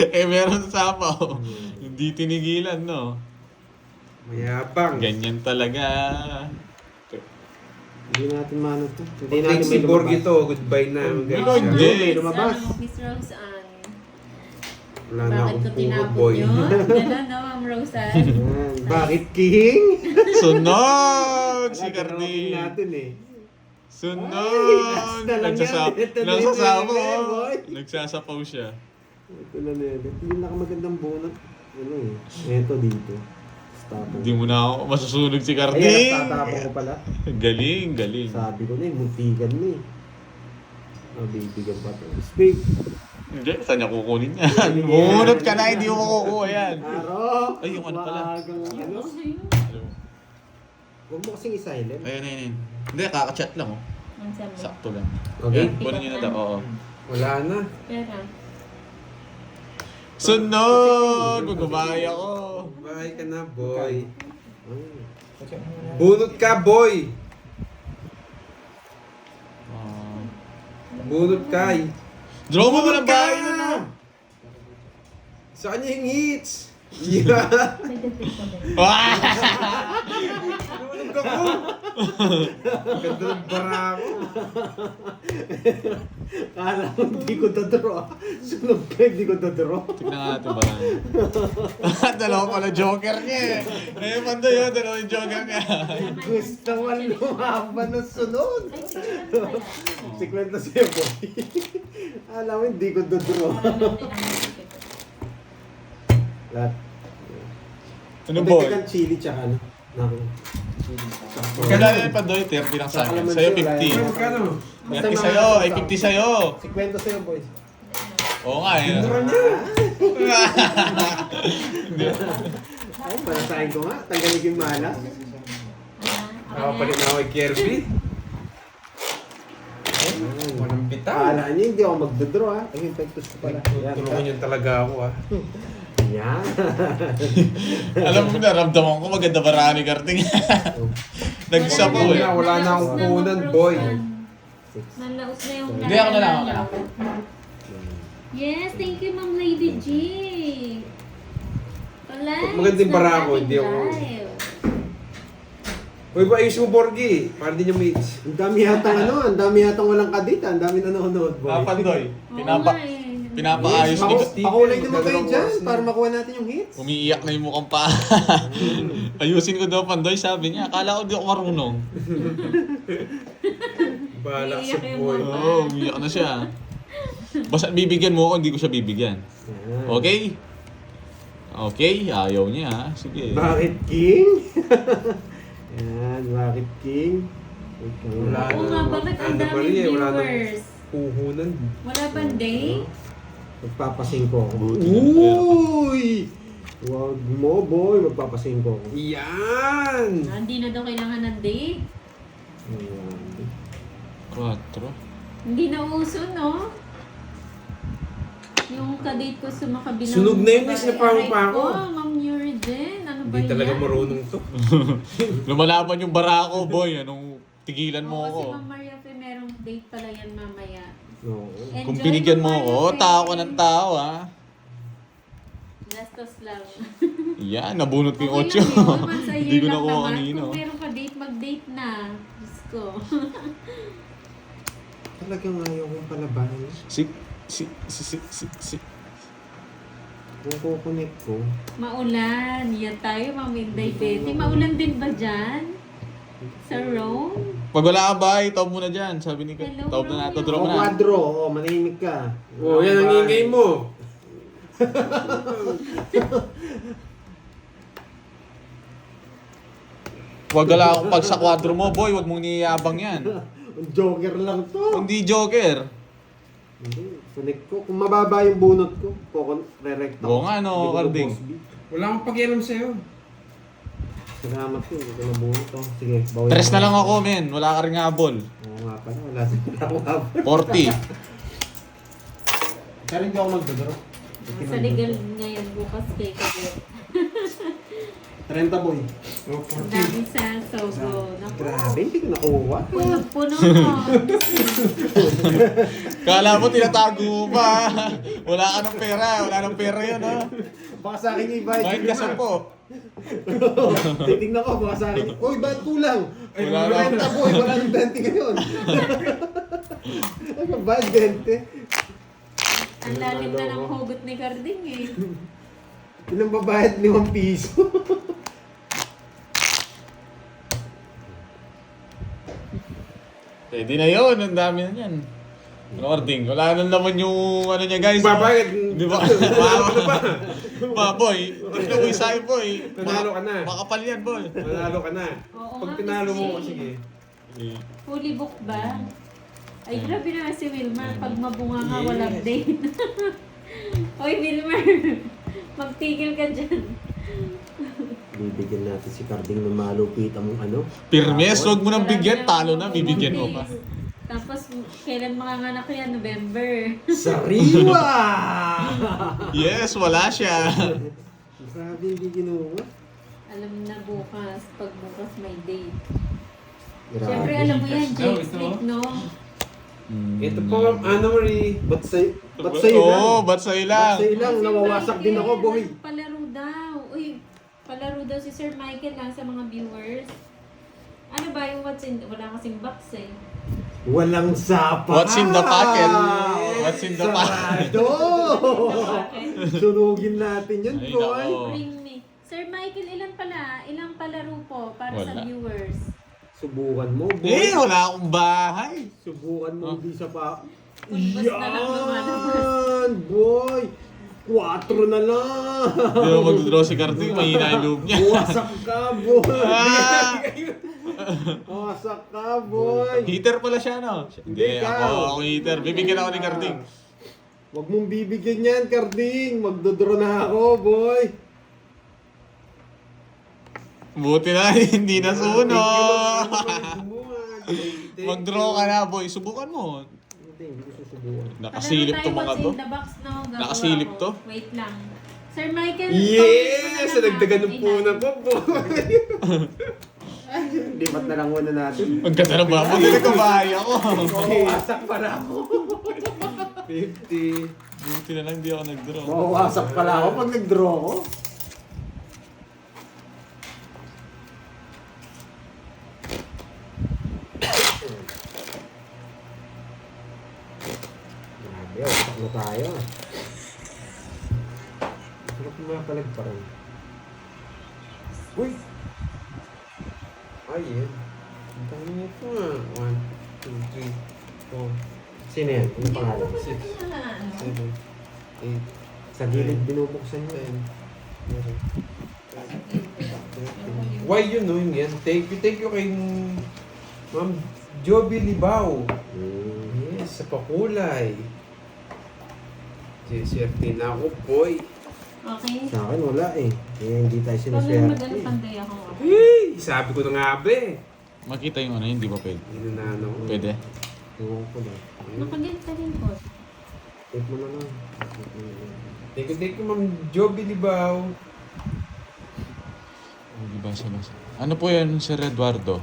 Eh, meron sapaw. Hindi tinigilan, no? Mayabang. Ganyan talaga. Hindi natin mano to. Hindi natin Next may si Borg lumabas. ito, goodbye na. Hello, guys. hindi. May lumabas. Miss Rose Ann. Wala na Bakit akong ko puro tinapon boy. yun? Gano'n no, Ma'am Rose Ann? Ayan. Bakit king? Sunog! Si Drawing Cardin. natin eh. Sunog! Ay, last na lang yan. Ito na yung Nagsasapaw. nilagay, boy. Nagsasapaw siya. Ito na nila. Ito yung nakamagandang bunot. Ano eh. Ito dito. Tapos. Hindi mo na ako masusunog si Ayan, Cardin. tatapon ko pala. Galing, galing. Sabi ko na eh, muntikan na eh. Bibigyan pa to. Speak. Hindi, saan niya kukunin yan? Bumunot ka na, hindi mo makukuha yan. Aro! Ay, yung ano pala. Maagang ano. Huwag mo kasing i-silent. Ayun, ayun. Hindi, kakachat lang oh. Ang sabi. Sakto lang. Okay. Yan, kunin niyo na daw. Oo. Wala na. Pera. Sunog! Magbabahay ako. Bye ka na, boy. Bunot ka, boy! Bunot ka! Draw mo Bunot ng bahay na na. Sa kanya yung hits! Yeah! May dagdag pa din. Bunot ka po! Ganda ng bara ko. Kala ko hindi ko dodoro. Sunog ka, hindi ko dodoro. Tignan nga natin ba? Dalawa pala joker niya eh. Ngayon Pandoy yun, dalawa yung joker niya. Gusto mo lumaban ng sunod. Ay, sige lang kaya. Si Kwenta sa'yo, boy. Alam mo, hindi ko dodoro. Parang natin ang ticket. Lahat. Ano boy? Dagdagan chili tsaka ano. Magkano na yung Pandoy? 30 lang sa akin. Sa'yo 50. Magkano? 30 sa'yo, ay 50 sa'yo. Si Kwenta sa'yo, boy. Oo nga eh. Mura niya! Ay, panasahin ko nga. Tanggalin ko yung malas. Nakapalit na ako kay Kirby. Walang bitaw. Kala niyo, hindi ako magdodraw ha. Ay, infectus ko pala. Yan. Tulungan yun talaga ako ah. Yan. Alam mo, naramdaman ko maganda bara ni Karting. Nagsapo eh. Wala na akong kunan, boy. Nalaos na yung Hindi, ako na lang, ako na lang. Yes, thank you, Ma'am Lady G. Palay. Magandang bara ako, hindi ako- Uy, ba ayos mo, Borgie? Para din yung mates. Ang dami yatang ano, ang dami yatang walang kadita, ang dami nanonood, boy. Pandoy, eh. pinapaayos ni Pakulay naman kayo dyan para makuha natin yung hits. Umiiyak na yung mukhang pa. Ayusin ko daw Pandoy, sabi niya. Akala ko di ako marunong. Balak sa Iiyak yung boy. mga- Oo, umiiyak na siya. Basta bibigyan mo ako, hindi ko siya bibigyan. Yan. Okay? Okay, ayaw niya ha. Sige. Bakit King? Yan, bakit King? Okay. Wala Oo nga, bakit ang Ano ba daming rin eh, wala nang viewers? puhunan. Wala bang date? Magpapasingko ako. Buti ng pera ko. Uy! Wag mo, boy. Magpapasingko ako. Yan! Hindi na daw kailangan ng date. Ayan. 4. Hindi na uso, no? Yung kadate ko sa makabilang... Sunog na yun, miss. Napawa pa ako. Ma'am Yurigen. Ano ba Hindi yan? talaga marunong to. Lumalaban yung bara ko, boy. Anong tigilan mo Oo, ako? si Ma'am Maria Fe, merong date pala yan mamaya. No. Enjoy, Kung binigyan mo Ma'am ako, Maria Fe. tao ka ng tao ha. Gastos lang. Yan, nabunot ko yung 8. Okay lang yun, once a Hindi year ko lang nakuha naman. kanino. Kung meron ka date, mag-date na. Diyos ko. Talagang ayaw kong palabahan. Si. Kung kukunik ko, Maulan. Yan tayo, Ma'am Inday Betty. Maulan din ba dyan? Sa Rome? Pag wala ka ba, itaob mo na dyan. Sabi ni Hello, taob na natin. Romeo. Draw o mo na. kwadro, o manahimik ka. Oh, yan ang ingay mo. Wag gala akong pag sa kwadro mo, boy. Wag mong niyabang yan. Ang joker lang to. Hindi joker. Hindi, kunik ko. Kung mababa yung bunot ko, re-recta Oo nga, no, Hindi ko Carding. boss beat. Wala akong pakialam sa'yo. Salamat ko, hindi ko nabunot to. Sige, bawin. Tres na lang ako, men. Wala ka rin habol. Oo nga pala, wala akong habol. 40. Pero hindi ako magdodoro. Sa legal ngayon, bukas kay Kabir. 30 boy. Oh, Ang dami sa Sogo. Naku. Grabe, hindi ko nakuha. Puno-puno mo. Kala mo tinatago mo pa. Wala ka ng pera. Wala ng pera yun, ha? Baka sa akin yung ibayad. Bayad ka 10. Titignan ko, baka sa akin. Uy, ba't kulang? Ay, Wala na. 30 boy, wala ng 20 ngayon. Ay, ba't 20? Ang lalim na ng hugot ni Carding eh. Ilang babayad 5 piso. Pwede na yun. Ang dami na yan. Ano, Carding? Wala na naman yung ano niya, guys. Babayad. Di ba? Ano ba? Pa, boy. Tignan mo yung sa'yo, boy. Nanalo ka na. Makapal yan, boy. Manalo ka na. Oo Pag nga, tinalo mo, kasi. sige. Fully booked ba? Ay, grabe na si Wilmer. Pag mabunga nga, walang date. Hoy, Wilmer. Magtigil ka dyan. Bibigyan natin si Carding ng malupita mong ano. Pirmes, huwag mo nang bigyan. Talo na, bibigyan mo pa. Tapos, kailan manganganak yan? November. Sariwa! Yes, wala siya. Grabe, hindi kinuha. Alam na bukas, pag bukas may date. Grabe. Siyempre, alam mo yan, Ito, Jake ito. Slick, no? Ito po, Ma'am Anna Marie. Ba't sa'yo lang? Oo, ba't sa'yo lang? Ba't sa'yo lang? Sir Nawawasak din Michael, ako, boy. Palaro daw. Uy, palaro daw si Sir Michael lang sa mga viewers. Ano ba yung what's in... Wala kasing box eh. Walang sapa. What's in the packet? What's in the packet? Sarado! Sunugin natin yun, Ay, boy. nako. Bring me. Sir Michael, ilang palaro po para sa Wala. viewers? Subukan mo, boy. Eh, wala akong bahay. Subukan mo, hindi sa pa. Pulbos na lang lumalabas. Yan, boy. 4 na lang. Hindi mo mag-draw si Karting, mahina yung loob niya. Wasak ka, boy. Ah! Wasak ka, boy. Heater pala siya, no? Hindi, Hindi ka. ako heater. Bibigyan ako ni Karting. Huwag mong bibigyan yan, Karding. Magdodraw na ako, boy. Buti na, hindi na sunog. Mag-draw Mag-draw ka na, boy. Subukan mo. Hindi ko susubukan. Nakasilip to mga to. What's in the box, no? Gagawa Nakasilip ko. to? Wait lang. Sir Michael, Yes! Sa dagdagan ng punan ko po. Lipat na lang muna natin. Ang ganda ng babo. Hindi ko bahay ako. Mawawasak pala ako. 50. Buti na lang di ako nag-draw. Mawawasak pala ako pag nag-draw ako. Grabe, wasak na tayo. Sarap mapalag pa rin. Uy! Ay, yan. Ang dami nito nga. 1, 2, 3, 4, Sino yan? Ano pangalan? 6, 7, 8, Sa gilid binubuksan niya. 10. Why you knowing yan? Thank you kay Ma'am Joby Libao. Yes, sa pakulay. Swerte na ako, boy. Okay. Sa akin wala eh. Kaya hindi tayo Pag sinaswerte. magano pantay ako. Hey, sabi ko na nga ba eh. Makita yung ano, hindi ba pwede? Yun na ano. Pwede? Ewan ko na. Nakaganit ka rin po. Tape mo na lang. Thank you, Ma'am Joby Libao. Oh, di ba sa basa? Ano po yan, Sir Eduardo?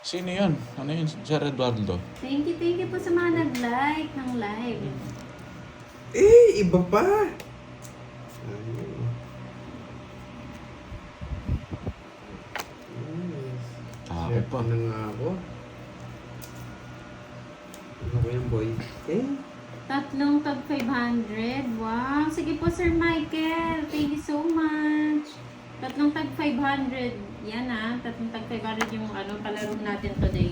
Sino yun? Ano yun, Sir Eduardo? Thank you po sa mga nag-like ng live. Eh, iba pa. Ayun. Tako Swerte pa. na nga ako. Ano ko yan, boy? Eh, Tatlong tag 500. Wow. Sige po, Sir Michael. Thank you so much. Tatlong tag 500. Yan tatlong tag 500 yung palaro natin today.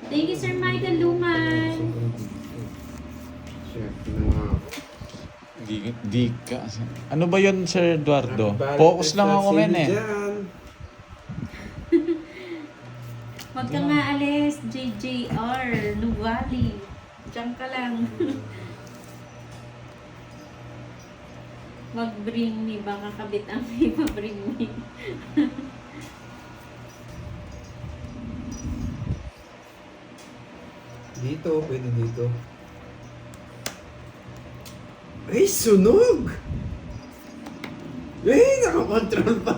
Thank you, Sir Michael Luman. Swerte na nga ako. Di ka. Ano ba yun, Sir Eduardo? Happy Focus lang Valentine's ako, men Day eh. dyan. Huwag ka nga alis, JJR, Nuvali. Diyan ka lang. Wag bring me, baka kabit ang ipa-bring me. Dito, pwede dito. Ay, sunog! Ay, nakakontrol pa.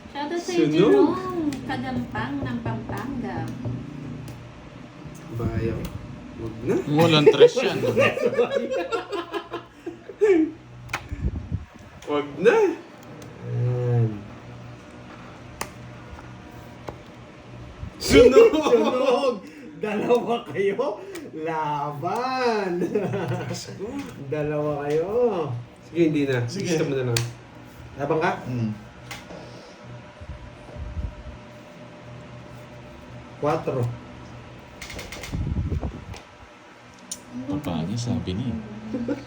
Shoutout sa Sunog. Jerome, Kadampang ng Pampanga. Bayaw. Huwag na. Walang tres yan. Huwag na. Ayan. Sunog! Sunog! Dalawa kayo? Laban! Dalawa kayo. Sige, hindi na. Sige. Gusto mo na lang. Laban ka? Hmm. 4. Ang pangin, sabi niya.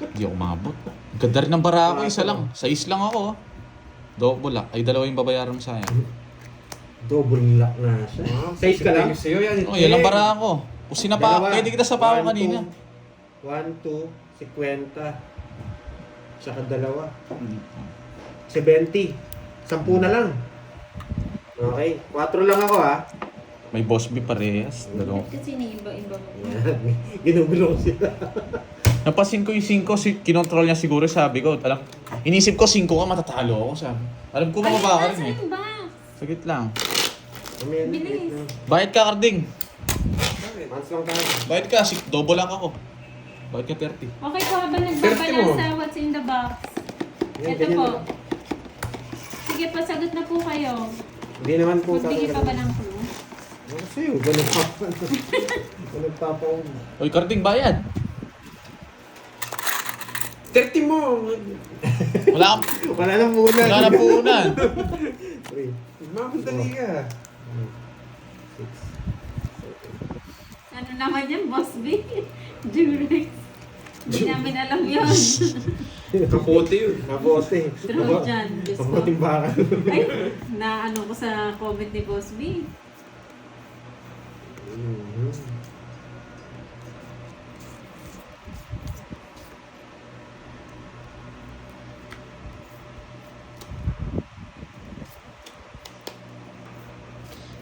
Hindi ako mabot. Ang ganda rin ng bara ako, isa lang. 6 lang ako. Double lang. Ay, dalawa yung babayaran mo sa akin. Double lock na siya. 6 ka lang? Sa'yo yan. Oh, yan lang bara ako. Kung sinapa, Dalawa. pwede kita sa pako kanina. 1, 2, 50. Saka dalawa. 70. 10 na lang. Okay. 4 lang ako ha. May boss B parehas. Dalawa. Kasi ni iba-iba mo. Yan. Ginugulo ko sila. Napasin ko yung 5, kinontrol niya siguro, sabi ko, inisip ko 5 ka, matatalo ako, sabi. Alam ko mababa ka rin eh. Nasaan yung box? Sagit lang. Mamaya na, Bilis. wait na. Bayad ka, Karding. Months lang tayo. Bayad ka, double lang ako. Bayad ka 30. Okay po, habang 30 mo. nagbabalasa, what's in the box? Yan, Ito ganyan po. na. Sige pa, sagot na po kayo. Hindi naman po Magbigay pa ba ng clue? Kasi yung ganun pa. Ganun pa po. Uy, Karding, bayad. 30 mo! Wala kang, Wala nang muna. wala na puhunan. 3, Mamadali ka. 6, Ano naman yan, Boss B? Durex. Hindi namin alam yun. Kapote yun. Nabote. Trojan. Diyos ko. Kaboting baka. Ay, naano ko sa comment ni Boss B.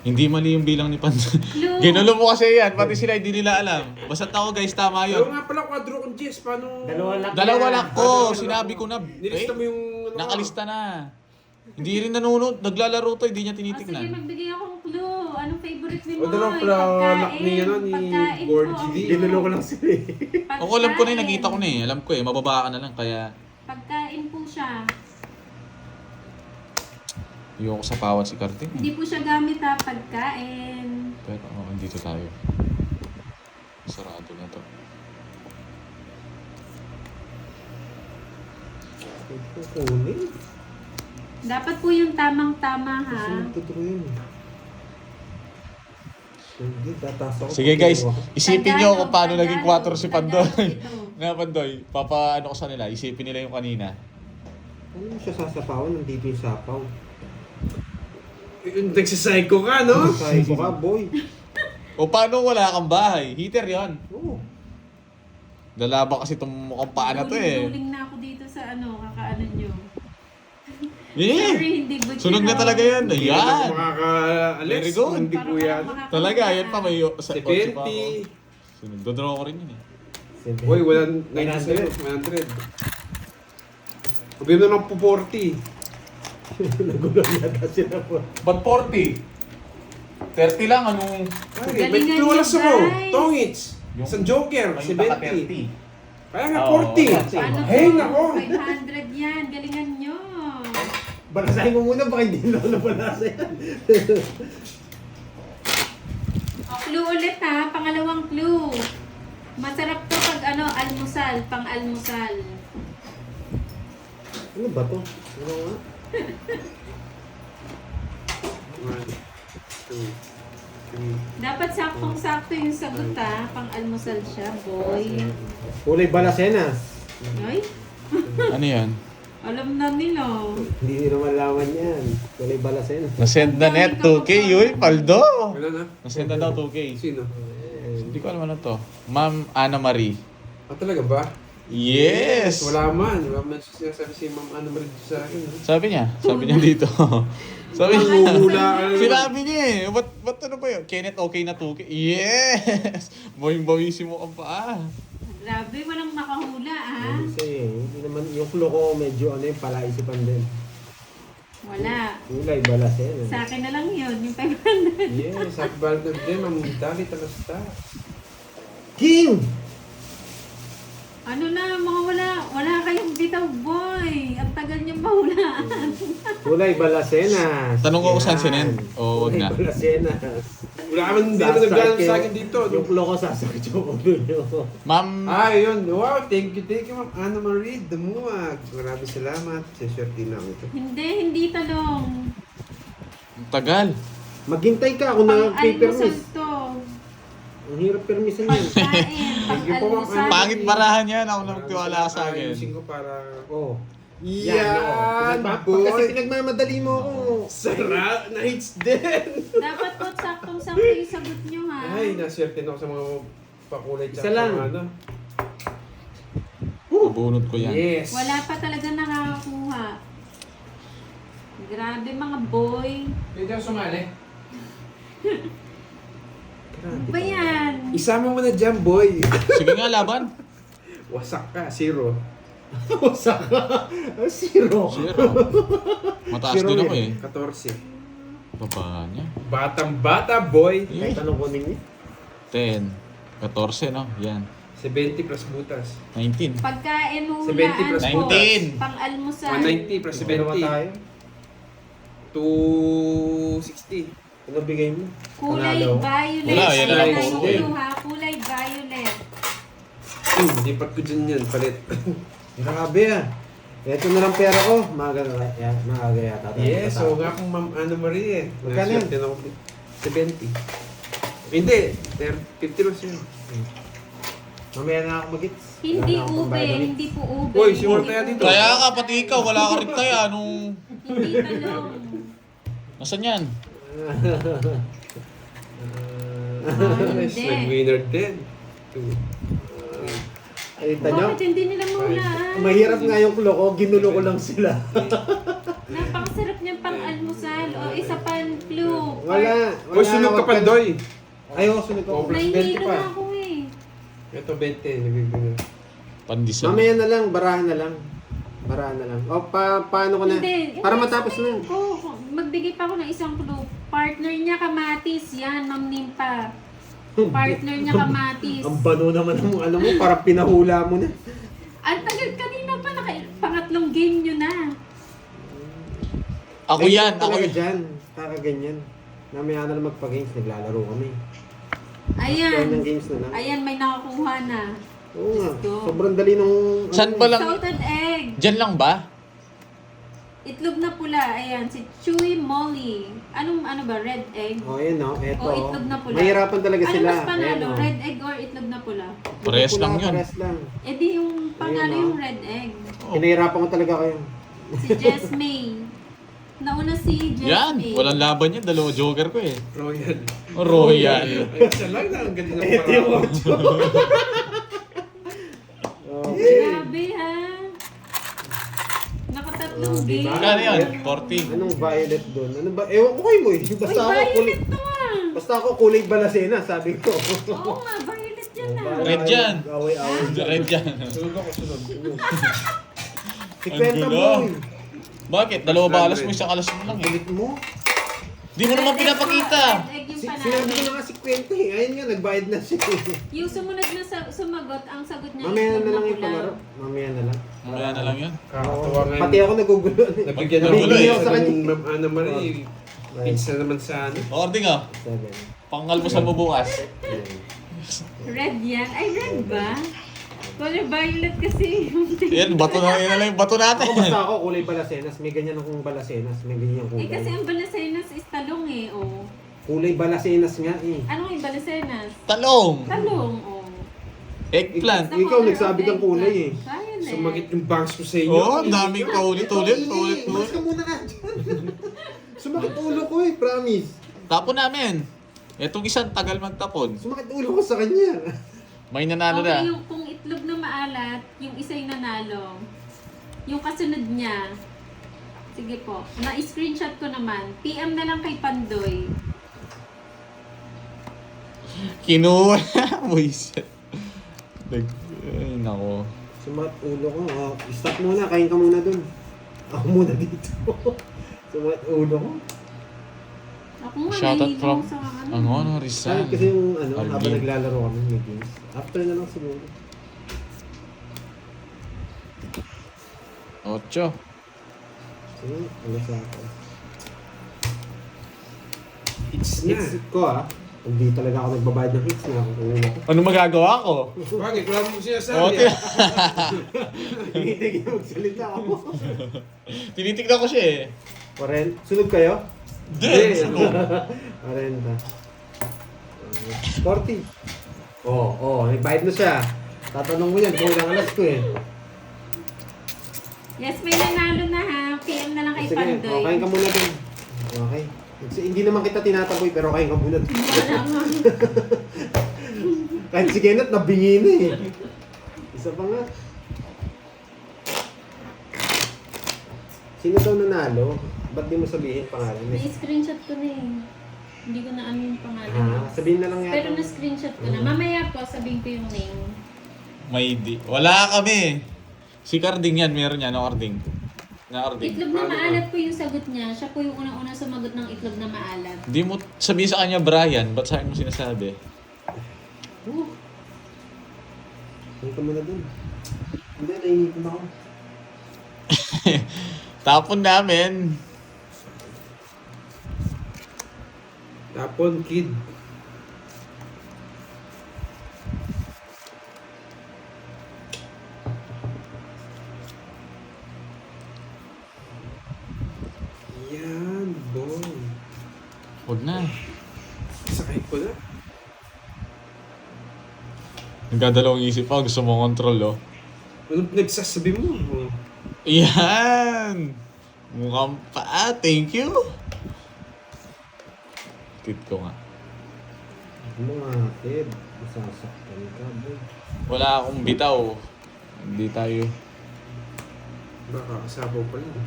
Hindi mali yung bilang ni Pandoy. Clue. Ginulo mo kasi yan, pati sila hindi nila alam. Basta ako guys, tama Ayaw yun. nga pala, quadro kong Jess. Paano? Dalawa lang ko, sinabi ko na. Nilista mo yung... ano, Nakalista na. Hindi rin nanonood, naglalaro to, hindi niya O sige, tinitignan. magbigay akong clue. Anong favorite ni O, Moy? dalawang pala lock ni, ano, ni Pagkain Board po. GD. Ginulo ko lang sila eh. Ako alam ko na yun, nakita ko na eh. Alam ko eh, mababa ka na lang, kaya Pagkain po siya. ayoko sa pawat si Karding. Hindi po siya gamit ha, pagkain. Pero andito tayo. Sarado na to. Kukunin. Dapat po yung tamang-tama ha. Kasi magtuturo yun. Hindi, tataas ako. Sige guys, isipin nyo kung paano Tagalog, naging 4 si Pandoy. Tagalog ito. Nga Pandoy, papaano ko sa nila, isipin nila yung kanina. Ano mo siya sasapawan? Nandito yung sapaw. Nagsisyko ka, no? Sabi ko ka, boy. O paano wala kang bahay? Heater yon. Oo. Lalaba kasi itong mukhang paa na to eh. Duling na ako dito sa kakaano nyo. Eh! Sorry, hindi good Sunog na yun. talaga yan. Hindi Ayan! naman makaka-alis. Very good. Hindi po yan. Talaga, yan pa may sa 70. kotse pa ako. Sunog. Dodraw ko rin yun eh. Uy, walang 900. 100. Sabihin mo ng 40. Nagulo yata sila po. Ba't 40? 30 lang, anong... Ay, Galingan may niyo, tuwalas ako. guys. Tongits. Yung- Isang Joker, May 70. Kaya nga Oo, 40. Paano Hey, to? nako. 500 yan. Galingan nyo. Balasahin mo muna, baka hindi na ako nabalasa yan. O, clue ulit ha. Pangalawang clue. Masarap to pag almusal. Pang-almusal. Ano ba to? Ano nga? 1, 2, 3. Dapat saktong-sakto yung sagot ha. Pang-almusal siya, boy. Kulay balasenas. Ay, Ano yan? alam na nila. Hindi nila malaman yan. Kulay balasenas. Nasend na net 2K, uy, Paldo! Wala na. Nasend na daw 2K. Sino? Hindi ko alam ano to. Ma'am Ana Marie. Ah, talaga ba? Yes! Wala man. Wala man sinasabi si Ma'am Ana Marie sa akin. Sabi niya dito. Sabi niya. Hula ka. Sinabi niya eh. Ba't ano ba yun? Kenneth okay na 2K? Yes! Boing-bawisi mo ang paa. Grabe, walang makahula ha. Kasi hindi naman, yung clue ko medyo palaisipan din. Wala. Kulay balasenas. Sa akin na lang yun, yung 500. Yes, happy birthday, Ma'am Dali Talasta. King! Ano na, wala kayong bitaw, boy. Ang tagal niyo mahulaan. Kulay balasenas. Tanong ko kung saan si Yan. Nen? O, wag na. Kulay balasenas. Wala ka man, hindi naman nagdaan sa akin dito. Yung clue ko sasakit yung ulo nyo. Ma'am, Ah, yun. Wow, thank you, Ma'am Ana Marie Damuag. Maraming salamat. Seswerte na ako ito. Hindi talong. ang tagal. Maghintay ka kung nag-paper Pang-almusal miss. to. Ang hirap permisan yan. Pagkain, Thank you po, ma'am. pang-almusal. Pangit barahan yan. Ako na magtiwala ka sa akin. Ayusin ko para... Oh. Yan, Pag boy! kasi pinagmamadali mo ako. Sarap! Na-hits din! Dapat po saktong-sakto yung sagot nyo ha. Ay, naswerte na ako sa mga pakulay Isa lang. mga ano. Mabunod ko yan. Yes! Wala pa talaga nakakakuha. Grabe mga boy. Pwede ako sumali. Ano ba yan? Isama mo na dyan, boy! Sige nga, laban. Wasak ka, 0. Wasak ka. Zero. Zero. Mataas Zero din ako yan. eh. 14. Baba niya. Batang-bata, boy. Kahit anong kunin niya. 10. 14, no? Yan. 70 plus butas. 19. Pagkain 70 hulaan plus po. 19. Pang-almusal. 190 plus Dalawa 70. tayo. 260. Ano bigay mo? Kulay Panalo. violet. Wala, yan lang Ayan po. tayo, ha? Kulay violet. Lipat ko dyan yan, palit. Grabe ah. Ito na lang pera ko. Maaga yata. Yes, so nga kung Ma'am Ana Marie eh. Magkano yan? Naswerte na ako. 70. Hindi, 50 lang siya. Mamaya na ako mag-gits. Hindi Wala na akong ube, pambayad. hindi po ube. Uy, simulan tayo dito. Kaya ka, pati ikaw, wala ka rin tayo. Anong... Hindi talong. Nasaan yan? Yes, Hindi. nag-winner din. 2. Ay, tanyo. Bakit hindi nila mahulaan? Mahirap nga yung kulo ko. Ginulo ko lang sila. Napakasarap niyang pang-almusal. O isa pang clue. Wala. Uy, sunog ka pa, Doy. Ay, oo, sunog Oh, ko. plus Nahihilo 20 pa. na ako eh. Ito 20, nag-winner. Pandesal. Mamaya na lang. Barahan na lang. Barahan na lang. O, paano ko na? Hindi. Para Hindi, matapos na. sabihin ko, magbigay pa ako ng isang clue. Partner niya kamatis. Yan, Ma'am Nimpa. Partner niya kamatis. Ang bano naman ng ano mo. Parang pinahula mo na. Ang tagal kanina pa. Pangatlong game nyo na. Ako Ay, yan, ako talaga yan. dyan. Kakaganyan. Mamaya na lang magpa-games. Naglalaro kami. Kaya Ayan. ng games na lang. Ayan, may nakakuha na. Oo nga. Gusto. Sobrang dali nung... Saan ba lang? Salted egg. Diyan lang ba? Itlog na pula. Ayan, si Chewy Molly. Ano ba? Red egg? Oh, yun no. Eto. O itlog na pula. Mahirapan talaga Ano sila. mas panalo? Ayan, oh. Red egg or itlog na pula? Parehas Pula, lang yun. Parehas lang. Eh di yung panalo Ayun, yung red egg. Pinahirapan ko talaga kayo. Si Jess May. Nauna si Jess Yan. May. Walang laban yan. Dalawa joker ko eh. Royal. Oh, Royal. Ay, siya lang na. Ang ganda ng Ito yung parang. Okay. Grabe ha. Nakatatlong Oh, game. diba? Magkano yan? 40. Anong violet doon? Ano ba? Ewan ko kayo mo eh. Uy, Basta ako kulay... violet to ah. Basta ako kulay balasena, sabi ko. Oo nga, violet yan ah. Red yan. Away-away. Red yan. Sunod ako, sunod. Si Ang Kwenta gulo. Boy. Bakit? Dalawa ba alas mo? Isang alas mo lang eh. Kulit mo. Di mo naman pinapakita. Red egg yung Sinabi ko panalo. na nga si Kwenta eh. Ayun nga, nagbayad na siya. Yung sumunod na sumagot, ang sagot niya Mamaya itlog na lang yung pula. palaro. Mamaya na lang. Mamaya na lang yun. Kakatawa nga. Pati ako nagugulo. Nabigyan Nagulo naman eh. ako sa kanya. Ma'am Ana Marie. Right. Pizza naman sa ano. Ording ah. 7. Pangalmusal mo bukas. Red yan? Ay, red ba? Color violet kasi yung Yan, bato na yan na lang yung bato natin. Ako basta ako kulay balasenas. May ganyan akong balasenas. May ganyan Eh kasi kulay. ang balasenas is talong eh, oh. Kulay balasenas nga eh. Ano yung balasenas? Talong. Talong, oh. Eggplant. The Ikaw color nagsabi of kang kulay eh. eggplant. Violet. Sumakit yung bangs ko sa inyo. Oo, ang daming paulit-ulit. Ulit ka muna ka dyan. Sumakit ulo ko eh, promise. Tapon namin. Etong isang tagal magtapon. Sumakit ulo ko sa kanya. May nanalo Okay, na. yung kung itlog na maalat, yung isa yung nanalo. Yung kasunod niya, sige po, na-screenshot ko naman. PM na lang kay Pandoy. Kinuha. Buisit. Ay, nako. Sumakit ulo ko. Oh, stop muna, kain ka muna dun. Ako muna dito. Sumakit ulo ko. Ako nga, Shoutout nahihilo from sa ano, Rizal. Kasi yung ano, Alvin. habang naglalaro kami may games. After na lang siguro. 8. Sige, ano sa ako. It's na. Hits ko ah. Hindi talaga ako nagbabayad ng hits na ako. Ano magagawa ko? Bakit? Wala mo O, sinasabi. Tinitigil magsalita ako. tinitignan ko siya eh. Paren, sunod kayo? Hindi. Ano? 40. 40. Nagbayad na siya. Tatanong mo yan kung ilang alas ko eh. Yes, may nanalo na ha. PM na lang kay Sige, Pandoy. kain ka muna dun. Okay. Kasi hindi naman kita tinataboy pero kain ka muna dun. Wala nga. Kahit si Kenneth nabingi na eh. Isa pa nga. Sino daw nanalo? Ba't di mo sabihin pangalan? Na-screenshot ko na eh. Hindi ko na ano yung pangalan. Sabihin na lang yata. Pero na-screenshot ko na. Mamaya po, sabihin ko yung name. May di. Wala kami. Si Carding yan, meron yan. No, Carding? Na Carding. Itlog na maalat po yung sagot niya. Siya po yung unang-una sumagot ng itlog na maalat. Hindi mo sabihin sa kanya, Brian. Ba't sa akin mo sinasabi? Punta mo na dun. Hindi, nainitin ako. Tapon namin. Tapon, kid. Yan, boy. Huwag na. Sakay ko na. Nagdadalawang isip ako. Gusto mo control, oh. Anong pinagsasabi mo? Yan! Mukhang pa. Thank you. Tit ko nga. Ano nga, Ted? Masasaktan ka, boy. Wala akong bitaw. Hindi tayo Baka kasabaw pa yun.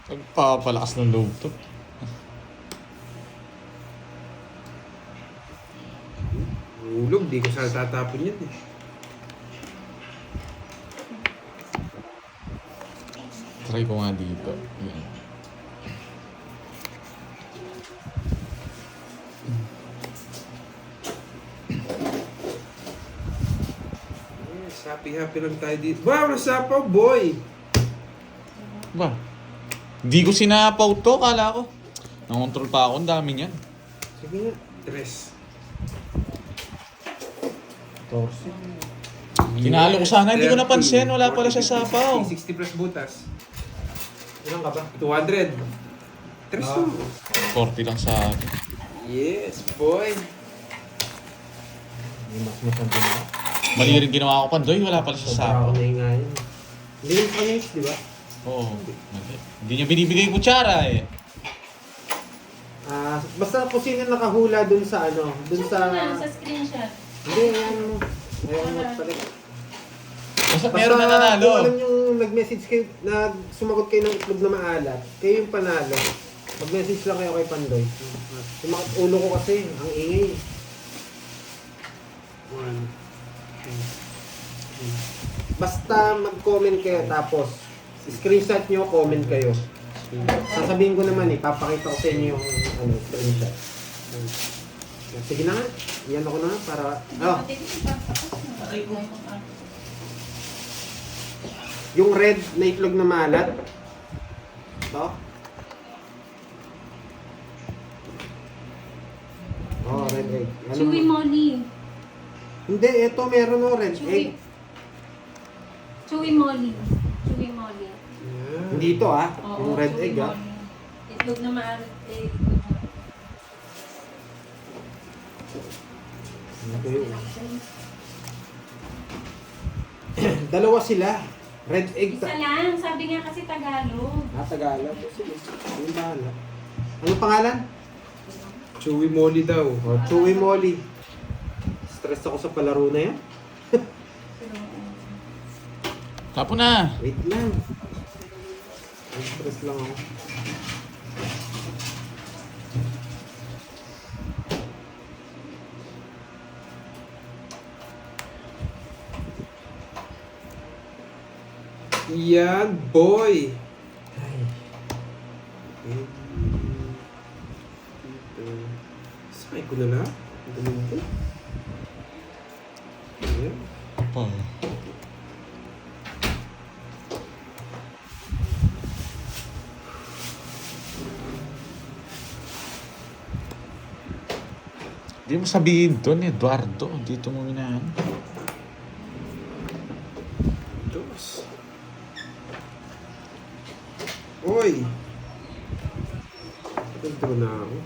nagpapalakas ng loob to. Ulog, di ko sana tatapon yan eh. Try ko nga dito. Yan. Yes, happy lang tayo dito. Wow, nasapaw, boy! Ba? Hindi ko sinapaw to, kala ko. Nangontrol pa ako, ang dami niyan. Sige nga. 3. Torso. Tinalo ko sana, hindi ko napansin. Wala pala siya sapaw. 60 plus butas. Ilan ka ba? 200. 3 Ah. 40 lang sa akin. Yes, boy. May mas masabi na. Mali rin ginawa ko Pandoy, wala pala siya sapaw. Sobrang na nga yun. Hindi rin panis, di ba? Oo. Mali. Hindi niya binibigay yung kutsara eh. Basta kung sino nakahula dun sa ano, dun Sa sa... sa screenshot. Hindi, ayan mo. Ayan mo pala. Basta meron na nanalo. Kung alam yung nag-message kayo, sumagot kayo ng itlog na maalat, kayo yung panalo. Mag-message lang kayo kay Pandoy. Sumakit ulo ko kasi, ang ingay. 1. Basta mag-comment kayo tapos screenshot nyo, comment kayo. Sasabihin ko naman papakita ko sa inyo yung screenshot. Sige na nga, iyan ako na para... Yung red na itlog na maalat. Ito. Oh, red egg. Chewy Molly. Hindi, ito meron no red egg. Chewy Molly. Chewy Molly. Yan. Hindi ito Oo, yung red chewy egg Molly. Itlog na maalat eh. Ito yun. Dalawa sila. Red egg. Isa lang, sabi nga kasi Tagalog. Tagalog. Sige, yung bahala. Anong pangalan? Chewy Molly daw. Oh, Chewy Molly. Stress ako sa palaro na yan. Tapo na. Wait lang. Stress lang ako. Yan, boy. Ay. Sakay ko na lang. Ganun po. Ayan. Pa. Di mo sabihin doon, Eduardo. Dito mo minahan. Diyos. Oy! Intro na ako.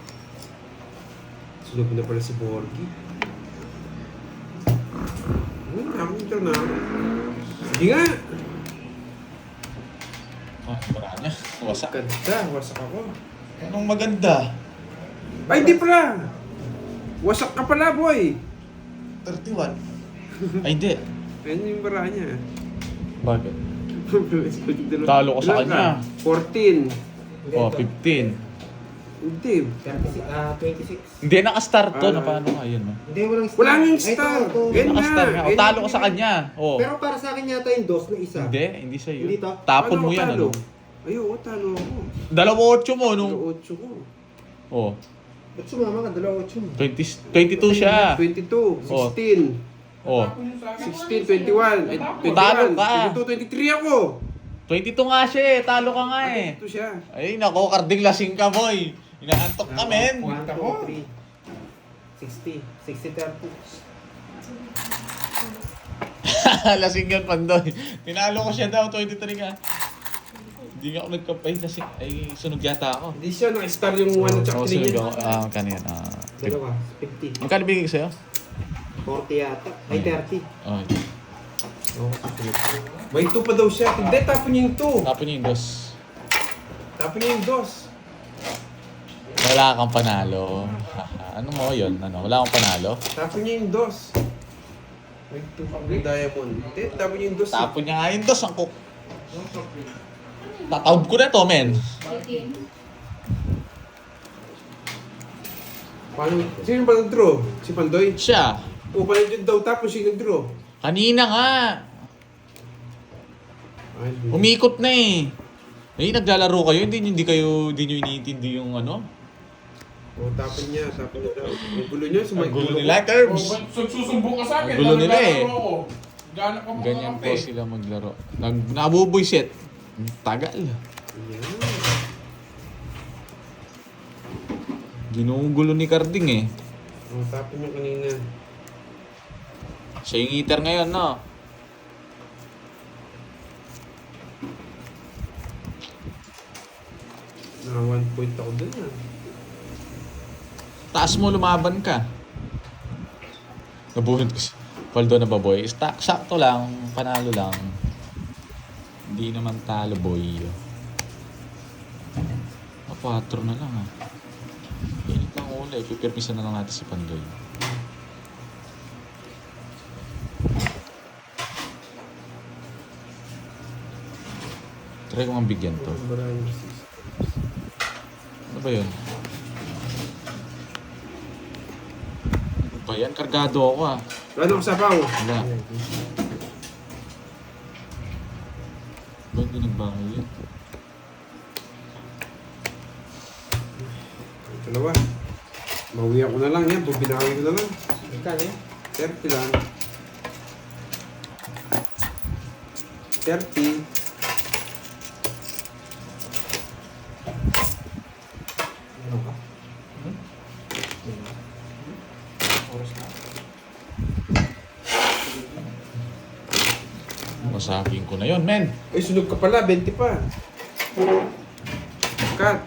Sunod na pala si Borgie. Intro na ako. Sige nga! Ah, wala niya. Wasak. Ganda, wasak ako. Anong maganda? Ay, di pala! Wasak ka pala, boy! 31. Ay, hindi. Ayan yung bara niya. Bakit? Talo ko sa Ilan kanya. ka? 14. Oh, 15. Hindi. 26. Hindi, naka-start to. Na Ah. paano nga yun? No? Hindi, walang star. Wala nga yung Ay, star. ito. Ganyan. Naka-start nga. O, Ganyan. talo ka sa kanya. O. Pero para sa akin yata yung dos na isa. Hindi sa'yo. Hindi to? Tapon Paano mo ako yan, talo? ano? Ay, oo, talo ako. 2-8 mo, Ano? nung... 8 ko. O. Ba't sumama ka? 2-8 mo. 22 siya. 22, Oh. 16, O. 16, 21, 21, Talo ka. 22, 23 ako. 22 nga siya eh. Talo ka nga eh. 22 siya. Ay, nako, karding lasing ka, boy. Inaantok ka, men. 1, 2, 3. 60. 60, 30. Lasing yun, Pandoy. Tinalo ko siya daw, 23 ka. Hindi nga ako nagkapay kasi ay sunog yata ako. Hindi siya, naka-star yung 1 at saka Oo, 3 sunog niya. ako. Magkano yan? Dalawa. 50. Magkano bigay ko sa'yo? 40 yata. Ay, 30. Oh, May 2 pa daw siya. Hindi, tapon niya yung 2. tapon niyo yung dos. Tapon niya yung 2. Wala kang panalo. Ano mo yun? Ano? Wala kang panalo? Tapon niya yung 2. May 2 pang diamond. Hindi, tapon niya yung 2. Tapon niya nga yung dos. Ang cook. Tatawag ko na to, men. Paano? Sino ba nag-draw? Si Pandoy? Siya. O, paano yun daw tapos sino nag-draw? Kanina nga. Ay, hindi. Umikot na eh. Eh, naglalaro kayo. Hindi nyo iniintindi yung ano. O, tapon niya daw. Ang gulo niya, Ang gulo nila, Terms. Susumbong ka sa akin. Ang gulo nila eh. naglalaro ako. Gana ka Ganyan po makakampi. sila maglaro. Nabubuisit. Tagal. Yan. Ginugulo ni Carding eh. O, tapon niya kanina. Siya yung eater ngayon, no? Na 1 point ako dun ah. Taas mo, lumaban ka. Nabuhod ko si Paldo na baboy. Sakto lang, panalo lang. Hindi naman talo, boy. 4 na lang, ah. Init lang uli. Pipirmisan na lang natin si Pandoy. Try ko nga bigyan to. Ano ba yun? Ano ba yan? Kargado ako, ah. Ano ka sapaw? Wala. Ba hindi nagbahay yun? Dalawa. Mauwi ako na lang yan. Bubinawi ko na lang. Magkano yun? 30 lang. 30. Meron ka? Oras na. Masaking ko na yun, men. Ay, sunog ka pala. 20 pa. Cut.